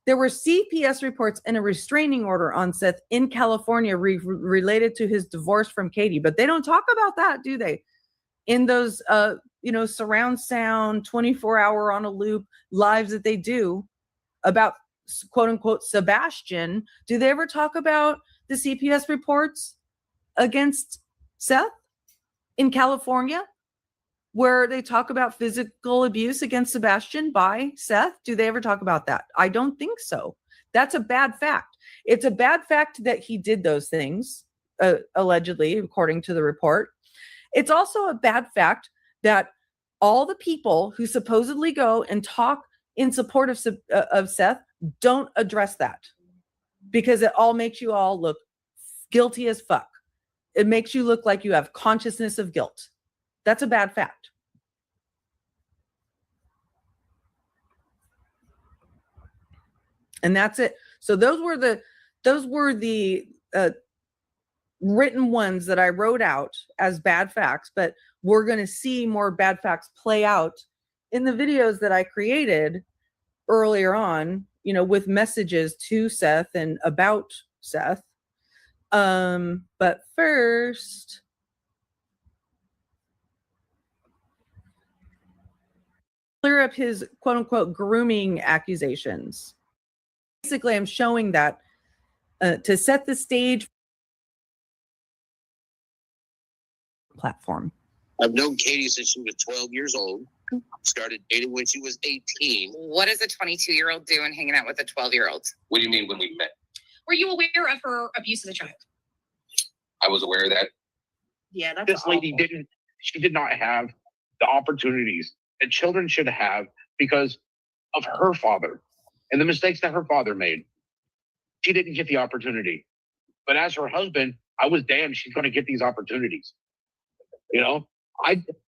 There were CPS reports and a restraining order on Seth in California related to his divorce from Katie, but they don't talk about that, do they? In those, surround sound, 24-hour on a loop lives that they do about quote unquote Sebastian, do they ever talk about the CPS reports against Seth in California? where they talk about physical abuse against Sebastian by Seth? Do they ever talk about that? I don't think so. That's a bad fact. It's a bad fact that he did those things, allegedly, according to the report. It's also a bad fact that all the people who supposedly go and talk in support of Seth don't address that, because it all makes you all look guilty as fuck. It makes you look like you have consciousness of guilt. That's a bad fact. And that's it. So those were the written ones that I wrote out as bad facts, but we're going to see more bad facts play out in the videos that I created earlier on, with messages to Seth and about Seth. But first, clear up his quote unquote grooming accusations. Basically, I'm showing that to set the stage platform. I've known Katie since she was 12 years old. Started dating when she was 18. What is a 22-year-old doing hanging out with a 12-year-old? What do you mean when we met? Were you aware of her abuse as a child? I was aware of that. Yeah, that's This lady did not have the opportunities that children should have because of her father and the mistakes that her father made. She didn't get the opportunity. But as her husband, I was damned she's going to get these opportunities.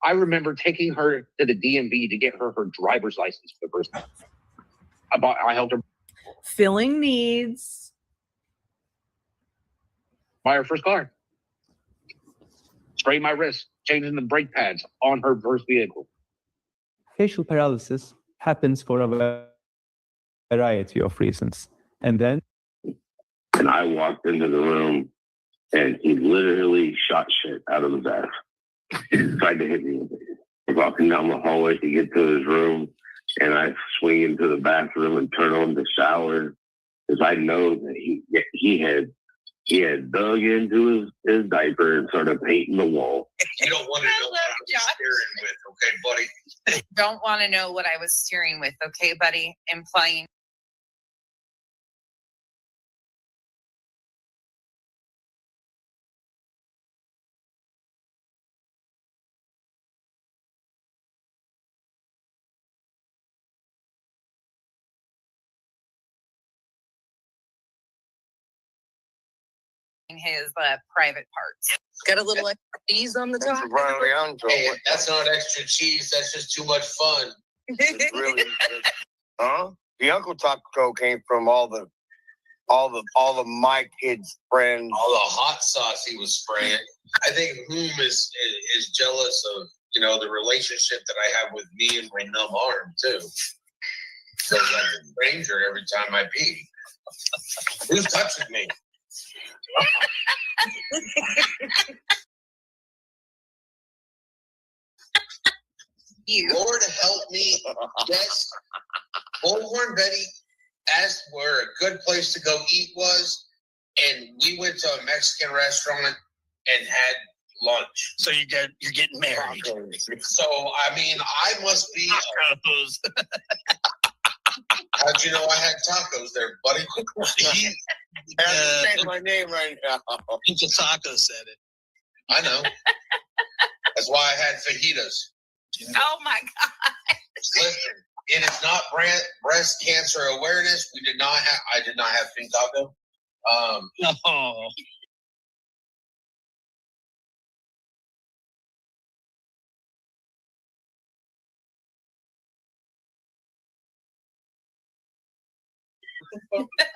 I remember taking her to the DMV to get her driver's license for the first time. I helped her Filling needs. buy her first car. Spray my wrist, changing the brake pads on her first vehicle. Facial paralysis happens for a variety of reasons. And I walked into the room and he literally shot shit out of his ass. He tried to hit me. I'm walking down the hallway to get to his room and I swing into the bathroom and turn on the shower because I know that he had dug into his diaper and started painting the wall. You don't want to know what I was staring with, okay, buddy? Don't want to know what I was steering with, okay, buddy? Implying. His private parts. Got a little extra cheese on the top. Hey, that's not extra cheese. That's just too much fun. Really, huh? The Uncle Taco came from all the my kids' friends. All the hot sauce he was spraying. I think is jealous of the relationship that I have with me and my numb arm too. So like a stranger every time I pee. Who's touching me? You. Lord help me. Yes. Bullhorn Betty asked where a good place to go eat was, and we went to a Mexican restaurant and had lunch. So you're getting married. So I mean, I must be. How'd you know I had tacos there, buddy? Say my name right now. Uncle Taco said it. I know. That's why I had fajitas. Oh my God. Listen, it is not breast cancer awareness. I did not have pink taco. No.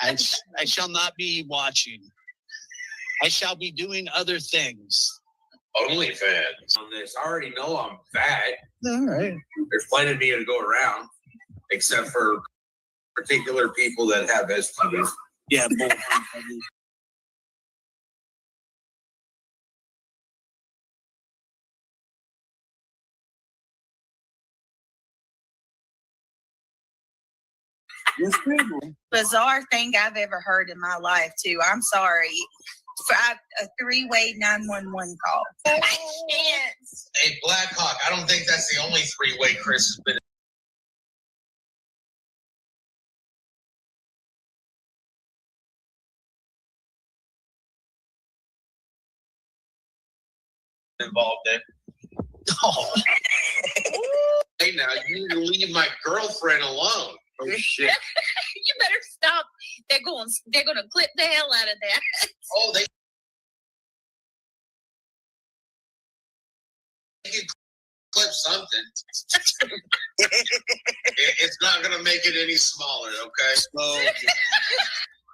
I shall not be watching. I shall be doing other things. OnlyFans on this. I already know I'm fat. All right. There's plenty of me to go around, except for particular people that have STDs. Yeah. Bizarre thing I've ever heard in my life too. I'm sorry. a three-way 911 call. Hey, Blackhawk, I don't think that's the only three-way Chris has been involved in. Oh. Hey, now you need to leave my girlfriend alone. Oh shit! You better stop. They're gonna clip the hell out of that. Oh, they can clip something. It's not gonna make it any smaller, okay? So,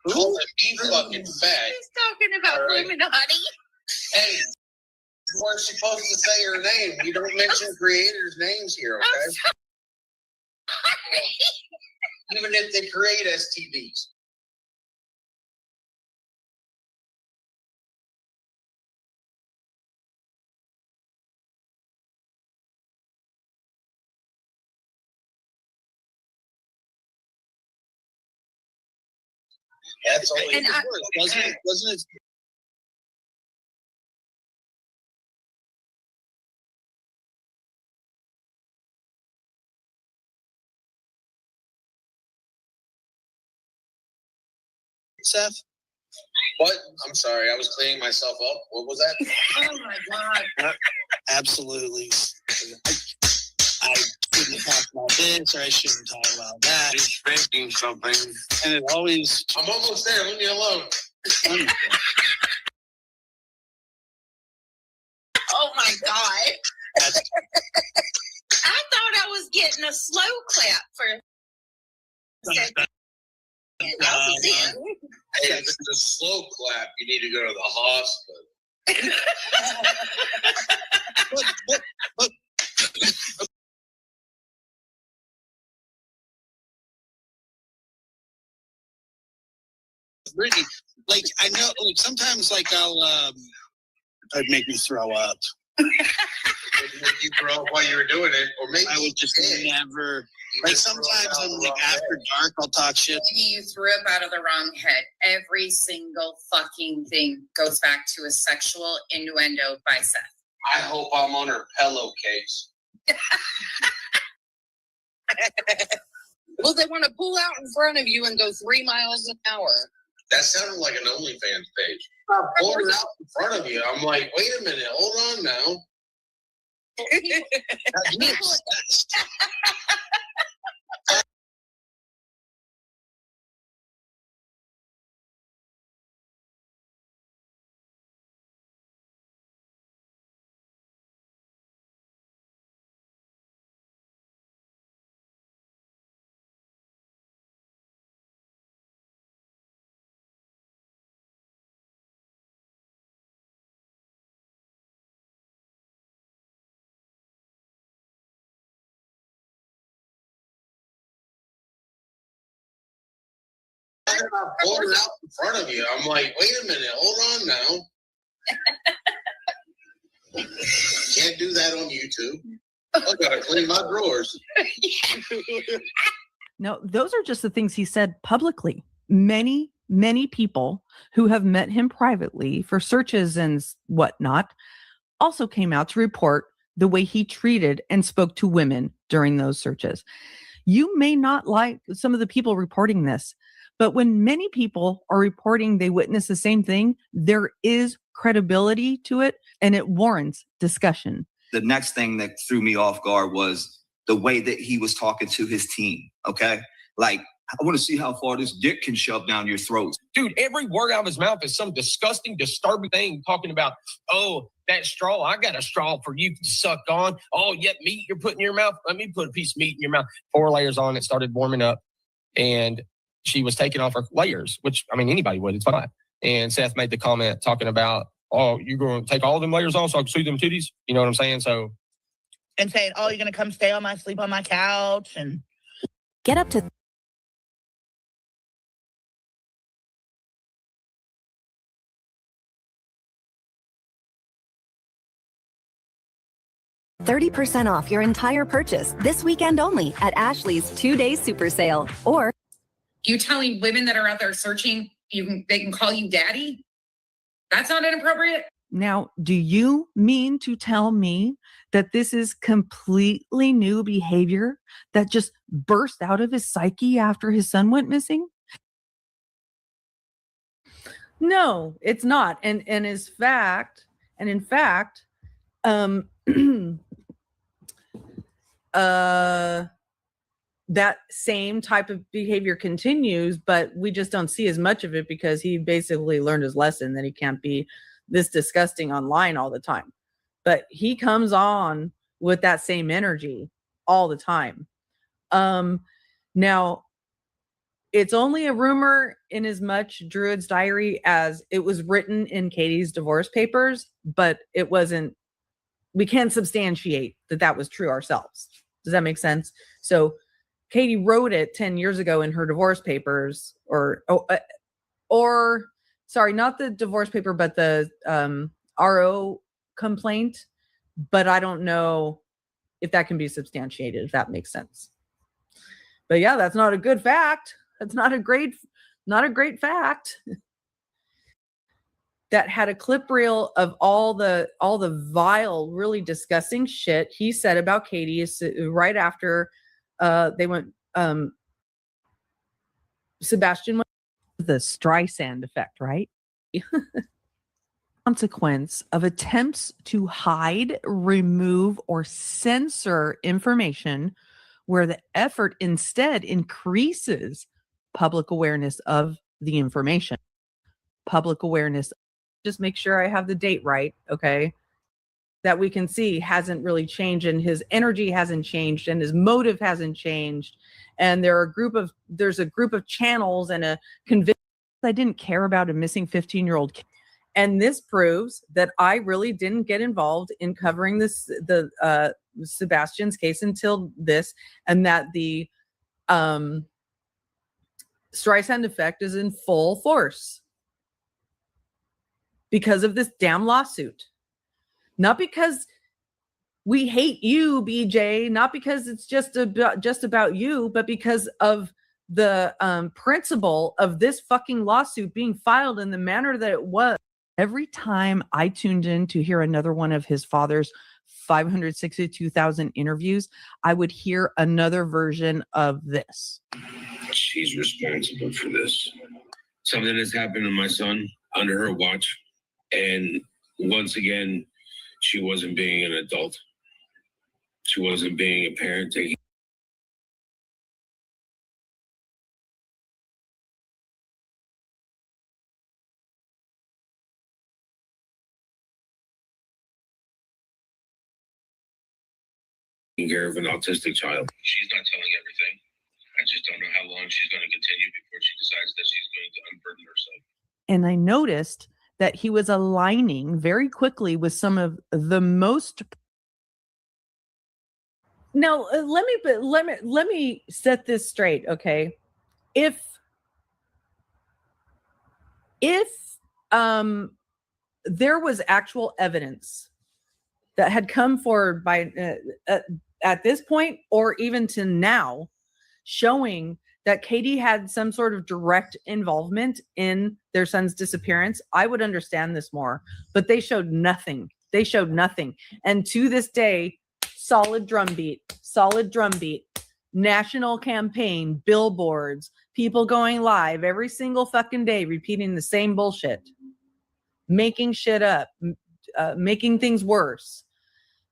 calling me fucking fat. He's talking about Illuminati. Hey, you weren't supposed to say her name. We don't mention creators' names here, okay? Even if they create STDs. That's only And Wasn't it? Seth? What? I'm sorry, I was cleaning myself up. What was that? Oh my God. Absolutely. I shouldn't talk about this, or I shouldn't talk about that. He's thinking something. And it always. I'm almost there. Leave me alone. Oh my God. I thought I was getting a slow clap for a second. Hey, if it's a slow clap, you need to go to the hospital. But really, like, I know, like, sometimes, like, it'd make me throw up. Make you throw up while you were doing it, or maybe I would just never. Like, sometimes I'm like, after dark, I'll talk shit. Maybe you threw up out of the wrong head. Every single fucking thing goes back to a sexual innuendo by Seth. I hope I'm on her pillowcase. Well, they want to pull out in front of you and go 3 miles an hour. That sounded like an OnlyFans page. I'm pulling it out in front of you. I'm like, wait a minute, hold on now. I'm pulling it out in front of you. I'm like, wait a minute, hold on now. Can't do that on YouTube. I gotta clean my drawers. No, those are just the things he said publicly. Many, many people who have met him privately for searches and whatnot also came out to report the way he treated and spoke to women during those searches. You may not like some of the people reporting this, but when many people are reporting they witness the same thing, there is credibility to it and it warrants discussion. The next thing that threw me off guard was the way that he was talking to his team. Okay. Like, I want to see how far this dick can shove down your throat. Dude, every word out of his mouth is some disgusting, disturbing thing talking about, oh, that straw, I got a straw for you to suck on. Oh, yep, meat you're putting in your mouth. Let me put a piece of meat in your mouth. 4 layers on, it started warming up. And she was taking off her layers, which, I mean, anybody would. It's fine. And Seth made the comment talking about, oh, you're going to take all them layers off so I can see them titties? You know what I'm saying? So. And saying, oh, you're going to come sleep on my couch and. Get up to 30% off your entire purchase this weekend only at Ashley's 2-day super sale. Or You telling women that are out there searching, they can call you daddy? That's not inappropriate. Now, do you mean to tell me that this is completely new behavior that just burst out of his psyche after his son went missing? No, it's not. And in fact, um that same type of behavior continues, but we just don't see as much of it because he basically learned his lesson that he can't be this disgusting online all the time. But he comes on with that same energy all the time. Now, it's only a rumor in as much Druid's diary as it was written in Katie's divorce papers, but it wasn't, we can't substantiate that that was true ourselves. Does that make sense? So Katie wrote it 10 years ago in her divorce papers, or sorry, not the divorce paper, but the RO complaint. But I don't know if that can be substantiated, if that makes sense. But yeah, that's not a good fact. That's not a great fact. That had a clip reel of all the vile, really disgusting shit he said about Katie right after they went, Sebastian went, the Streisand effect, right? Consequence of attempts to hide, remove, or censor information where the effort instead increases public awareness of the information. Public awareness, just make sure I have the date right, okay? That we can see hasn't really changed, and his energy hasn't changed, and his motive hasn't changed. And there's a group of channels and a conviction. I didn't care about a missing 15-year-old kid. And this proves that I really didn't get involved in covering the Sebastian's case until this, and that the Streisand effect is in full force because of this damn lawsuit. Not because we hate you, BJ, not because it's just about you, but because of the principle of this fucking lawsuit being filed in the manner that it was. Every time I tuned in to hear another one of his father's 562,000 interviews, I would hear another version of this. She's responsible for this. Something has happened to my son under her watch. And once again, she wasn't being an adult. She wasn't being a parent taking care of an autistic child. She's not telling everything. I just don't know how long she's going to continue before she decides that she's going to unburden herself. And I noticed that he was aligning very quickly with some of the most. Now, let me set this straight, okay? If there was actual evidence that had come forward by at this point, or even to now, showing that Katie had some sort of direct involvement in their son's disappearance, I would understand this more. But they showed nothing. They showed nothing. And to this day, solid drumbeat, national campaign, billboards, people going live every single fucking day, repeating the same bullshit, making shit up, making things worse,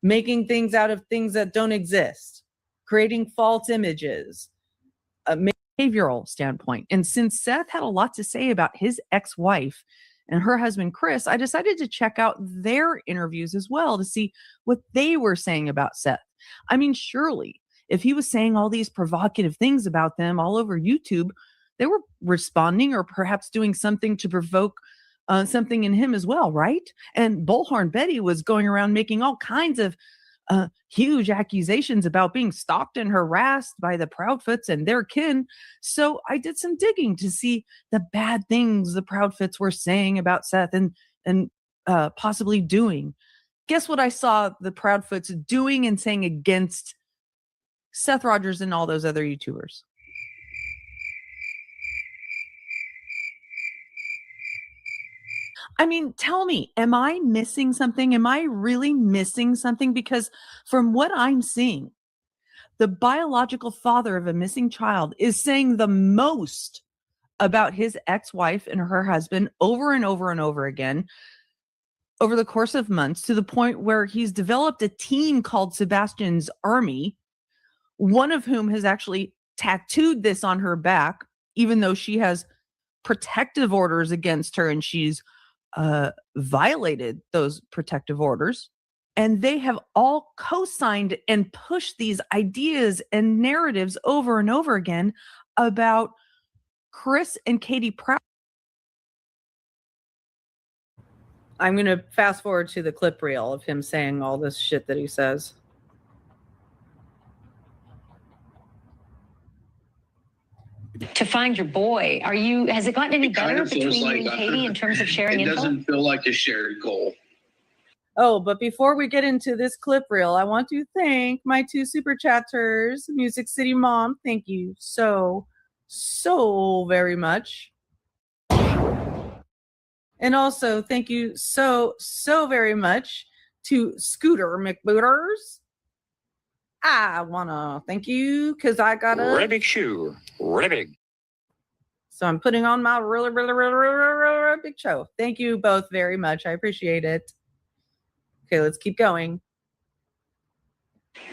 making things out of things that don't exist, creating false images, behavioral standpoint. And since Seth had a lot to say about his ex-wife and her husband, Chris, I decided to check out their interviews as well to see what they were saying about Seth. I mean, surely if he was saying all these provocative things about them all over YouTube, they were responding or perhaps doing something to provoke something in him as well, right? And Bullhorn Betty was going around making all kinds of huge accusations about being stalked and harassed by the Proudfoots and their kin. So I did some digging to see the bad things the Proudfoots were saying about Seth and possibly doing. Guess what I saw the Proudfoots doing and saying against Seth Rogers and all those other YouTubers? I mean, tell me, am I missing something? Am I really missing something? Because from what I'm seeing, the biological father of a missing child is saying the most about his ex-wife and her husband over and over and over again over the course of months, to the point where he's developed a team called Sebastian's Army, one of whom has actually tattooed this on her back, even though she has protective orders against her and she's violated those protective orders. And they have all co-signed and pushed these ideas and narratives over and over again about Chris and Katie Proud. I'm going to fast forward to the clip reel of him saying all this shit that he says. To find your boy, has it gotten any better between you and Katie in terms of sharing info? It doesn't feel like a shared goal. Oh, but before we get into this clip reel, I want to thank my 2 super chatters. Music City Mom, thank you so very much. And also, thank you so very much to Scooter McBooters. I want to thank you because I got a... Really big shoe. Really big. So I'm putting on my really big show. Thank you both very much. I appreciate it. Okay, let's keep going.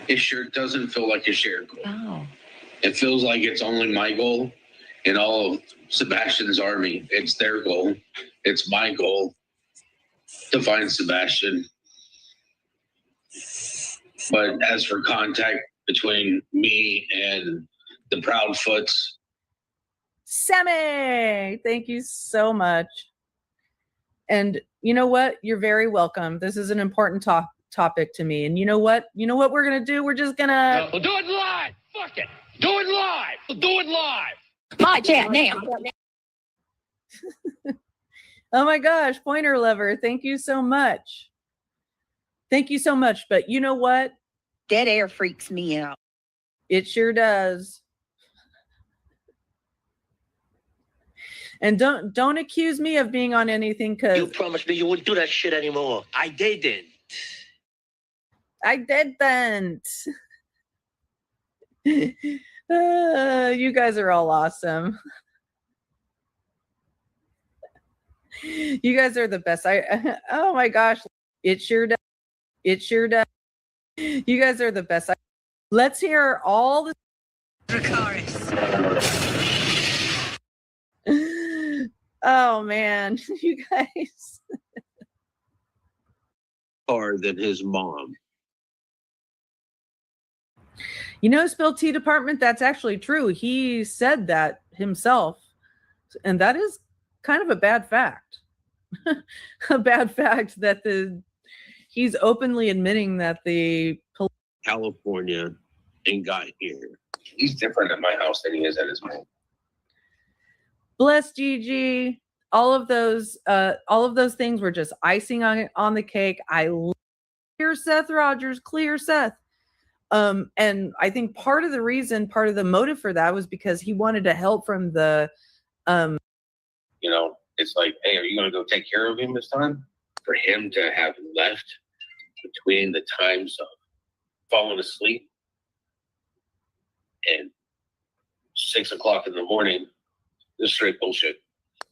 It sure doesn't feel like a shared goal. Oh. It feels like it's only my goal and all of Sebastian's army. It's their goal. It's my goal to find Sebastian. But as for contact between me and the Proudfoots, Sammy, thank you so much. And you know what? You're very welcome. This is an important topic to me. And you know what? You know what we're going to do? We're just going to... We'll do it live. Fuck it. Do it live. We'll do it live. My chat now. Oh my gosh, Pointer Lover, thank you so much. Thank you so much. But you know what? Dead air freaks me out. It sure does. And don't accuse me of being on anything, because you promised me you wouldn't do that shit anymore. I didn't. I didn't. You guys are all awesome. You guys are the best. Oh my gosh, it sure does. It sure does. You guys are the best. Let's hear all the Oh man, you guys. Hard than his mom. You know, Spill Tea Department, that's actually true. He said that himself. And that is kind of a bad fact. A bad fact that he's openly admitting that the California and got here. He's different at my house than he is at his home. Bless Gigi. All of those things were just icing on the cake. I clear Seth Rogers, clear Seth. And I think part of the motive for that was because he wanted to help from the you know, it's like, hey, are you gonna go take care of him this time? For him to have left between the times of falling asleep and 6 o'clock in the morning, this is straight bullshit.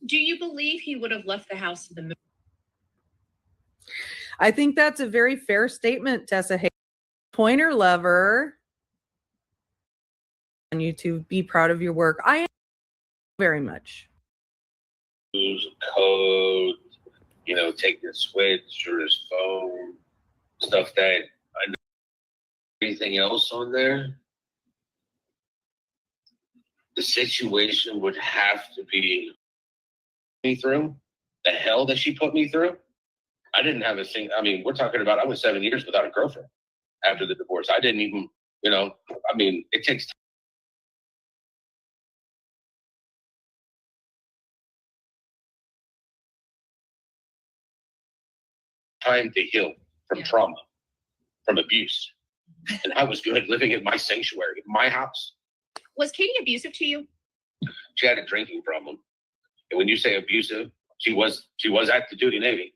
Do you believe he would have left the house in the middle? I think that's a very fair statement, Tessa. Hey, Pointer Lover on YouTube, be proud of your work. I am very much. Use a code, you know, take his switch or his phone, stuff that I know. Anything else on there? The situation would have to be me through the hell that she put me through. I didn't have a thing. I mean, we're talking about I was 7 years without a girlfriend after the divorce. I didn't even, you know, I mean, it takes time to heal from trauma, from abuse. And I was good living in my sanctuary, my house. Was Katie abusive to you? She had a drinking problem. And when you say abusive, She was active duty Navy.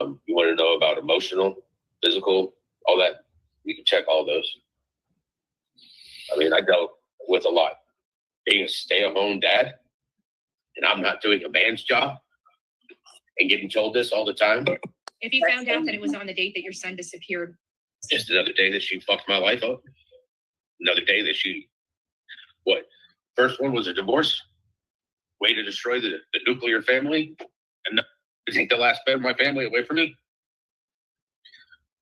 You want to know about emotional, physical, all that? You can check all those. I mean, I dealt with a lot. Being a stay-at-home dad, and I'm not doing a man's job, and getting told this all the time. If you found out that it was on the date that your son disappeared, Just another day that she fucked my life up. Another day that she, what? First one was a divorce, way to destroy the nuclear family, and to take the last bit of my family away from me.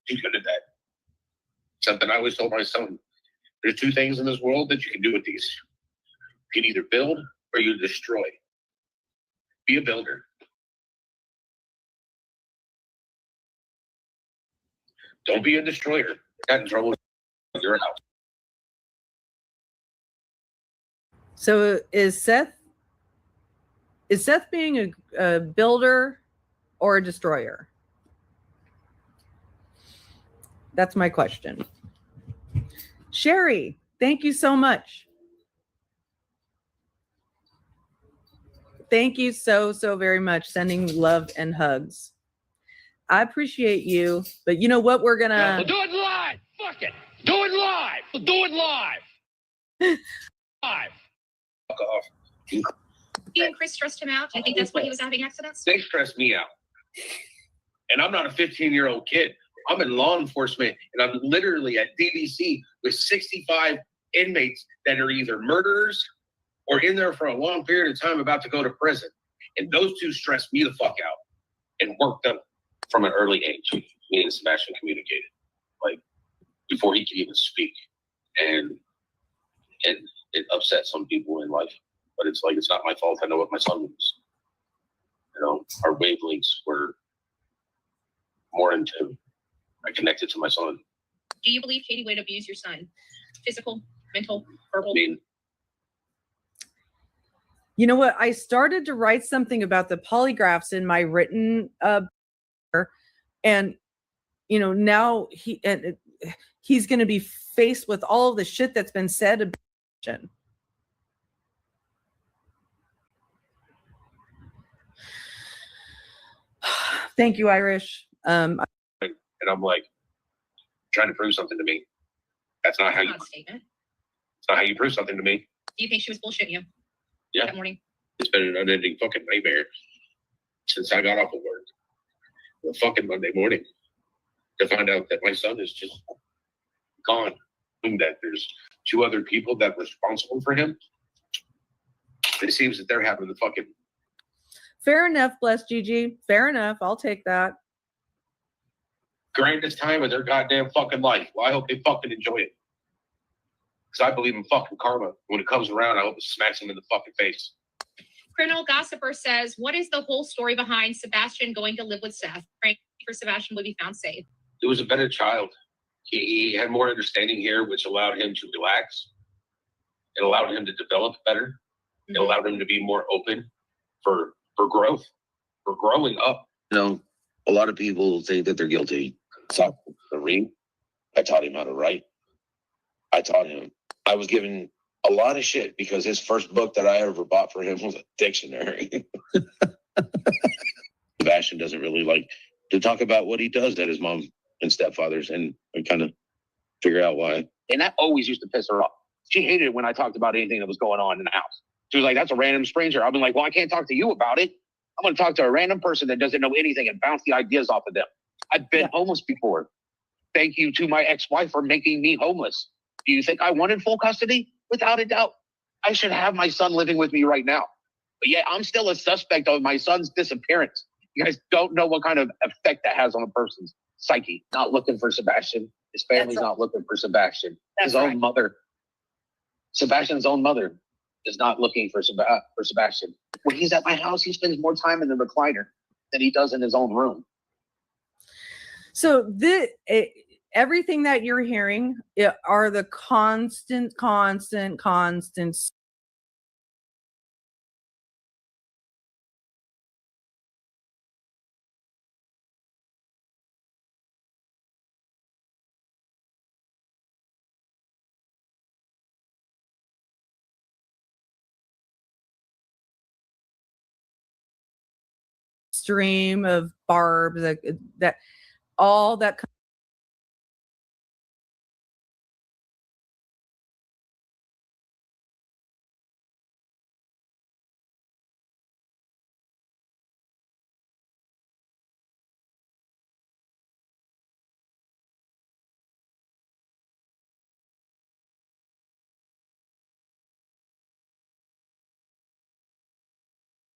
She's good at that. Something I always told my son. There's two things in this world that you can do with these. You can either build or you destroy. Be a builder. Don't be a destroyer. Got in trouble with your house. So is Seth being a builder or a destroyer? That's my question. Sherry, thank you so much. Thank you so very much. Sending love and hugs. I appreciate you, but you know what? We're gonna We'll do it live. Fuck it. Do it live. We'll do it live. Live. Fuck off. he and Chris stressed him out. I think that's why he was having accidents. They stress me out. And I'm not a 15-year-old kid. I'm in law enforcement, and I'm literally at DVC with 65 inmates that are either murderers or in there for a long period of time about to go to prison. And those two stress me the fuck out and worked up from an early age. Me and Sebastian communicated, like, before he could even speak. And it upset some people in life. But it's like, it's not my fault. I know what my son was. You know, our wavelengths were more in tune. I connected to my son. Do you believe Katie would abuse your son? Physical, mental, verbal? I mean, You know what? I started to write something about the polygraphs in my written and you know, now he's going to be faced with all of the shit that's been said about him. Thank you, Irish. and I'm like, trying to prove something to me. That's not how you. Statement. It's not how you prove something to me. Do you think she was bullshitting you? Yeah. That morning. It's been an unending fucking nightmare since I got off of work. The fucking Monday morning to find out that my son is just gone, and that there's two other people that were responsible for him. It seems that they're having the fucking Fair enough, bless Gigi. Fair enough. I'll take that. grandest time of their goddamn fucking life. Well, I hope they fucking enjoy it. Because I believe in fucking karma. When it comes around, I hope it smacks them in the fucking face. Criminal Gossiper says, what is the whole story behind Sebastian going to live with Seth? Praying for Sebastian would be found safe. It was a better child. He had more understanding here, which allowed him to relax. It allowed him to develop better. It allowed him to be more open for growth, for growing up. You know, a lot of people think that they're guilty. So, the ring, I taught him how to write. I was given a lot of shit because his first book that I ever bought for him was a dictionary. Sebastian doesn't really like to talk about what he does at his mom and stepfather's, and I kind of figure out why. And that always used to piss her off. She hated it when I talked about anything that was going on in the house. She was like, that's a random stranger. I've been like, well, I can't talk to you about it. I'm going to talk to a random person that doesn't know anything and bounce the ideas off of them. I've been homeless before. Thank you to my ex-wife for making me homeless. Do you think I wanted full custody? Without a doubt. I should have my son living with me right now. But yet I'm still a suspect of my son's disappearance. You guys don't know what kind of effect that has on a person's psyche. Not looking for Sebastian. His family's not looking for Sebastian. His own mother. Sebastian's own mother is not looking for Sebastian. When he's at my house, he spends more time in the recliner than he does in his own room. So everything that you're hearing are the constant stream of barbs that all that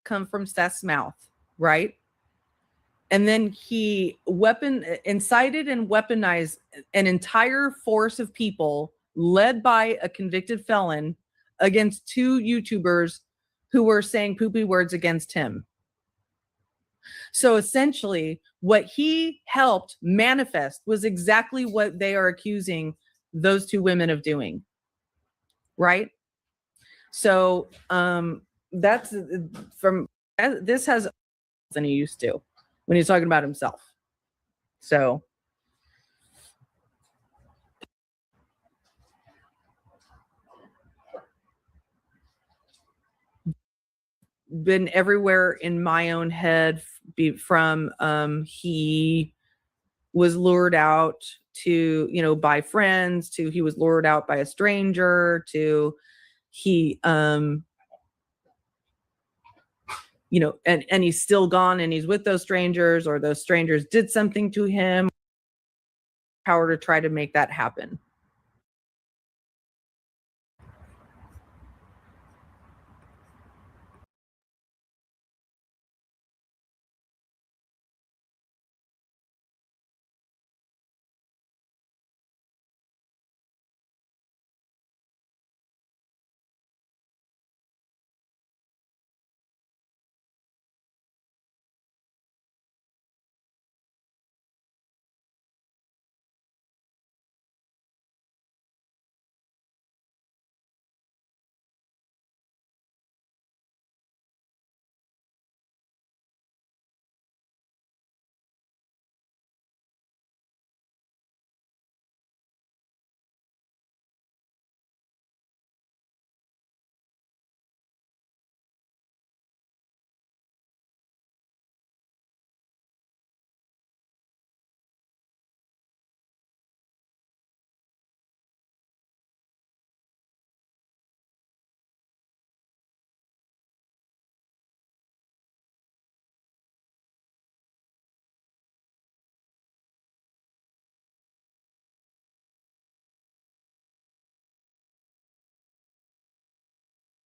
come from Seth's mouth, right? And then he incited and weaponized an entire force of people led by a convicted felon against two YouTubers who were saying poopy words against him. So essentially, what he helped manifest was exactly what they are accusing those two women of doing, right? So that's from this has than he used to when he's talking about himself. So been everywhere in my own head from he was lured out to, you know, by friends, to he was lured out by a stranger, to he you know, and he's still gone and he's with those strangers, or those strangers did something to him, power to try to make that happen.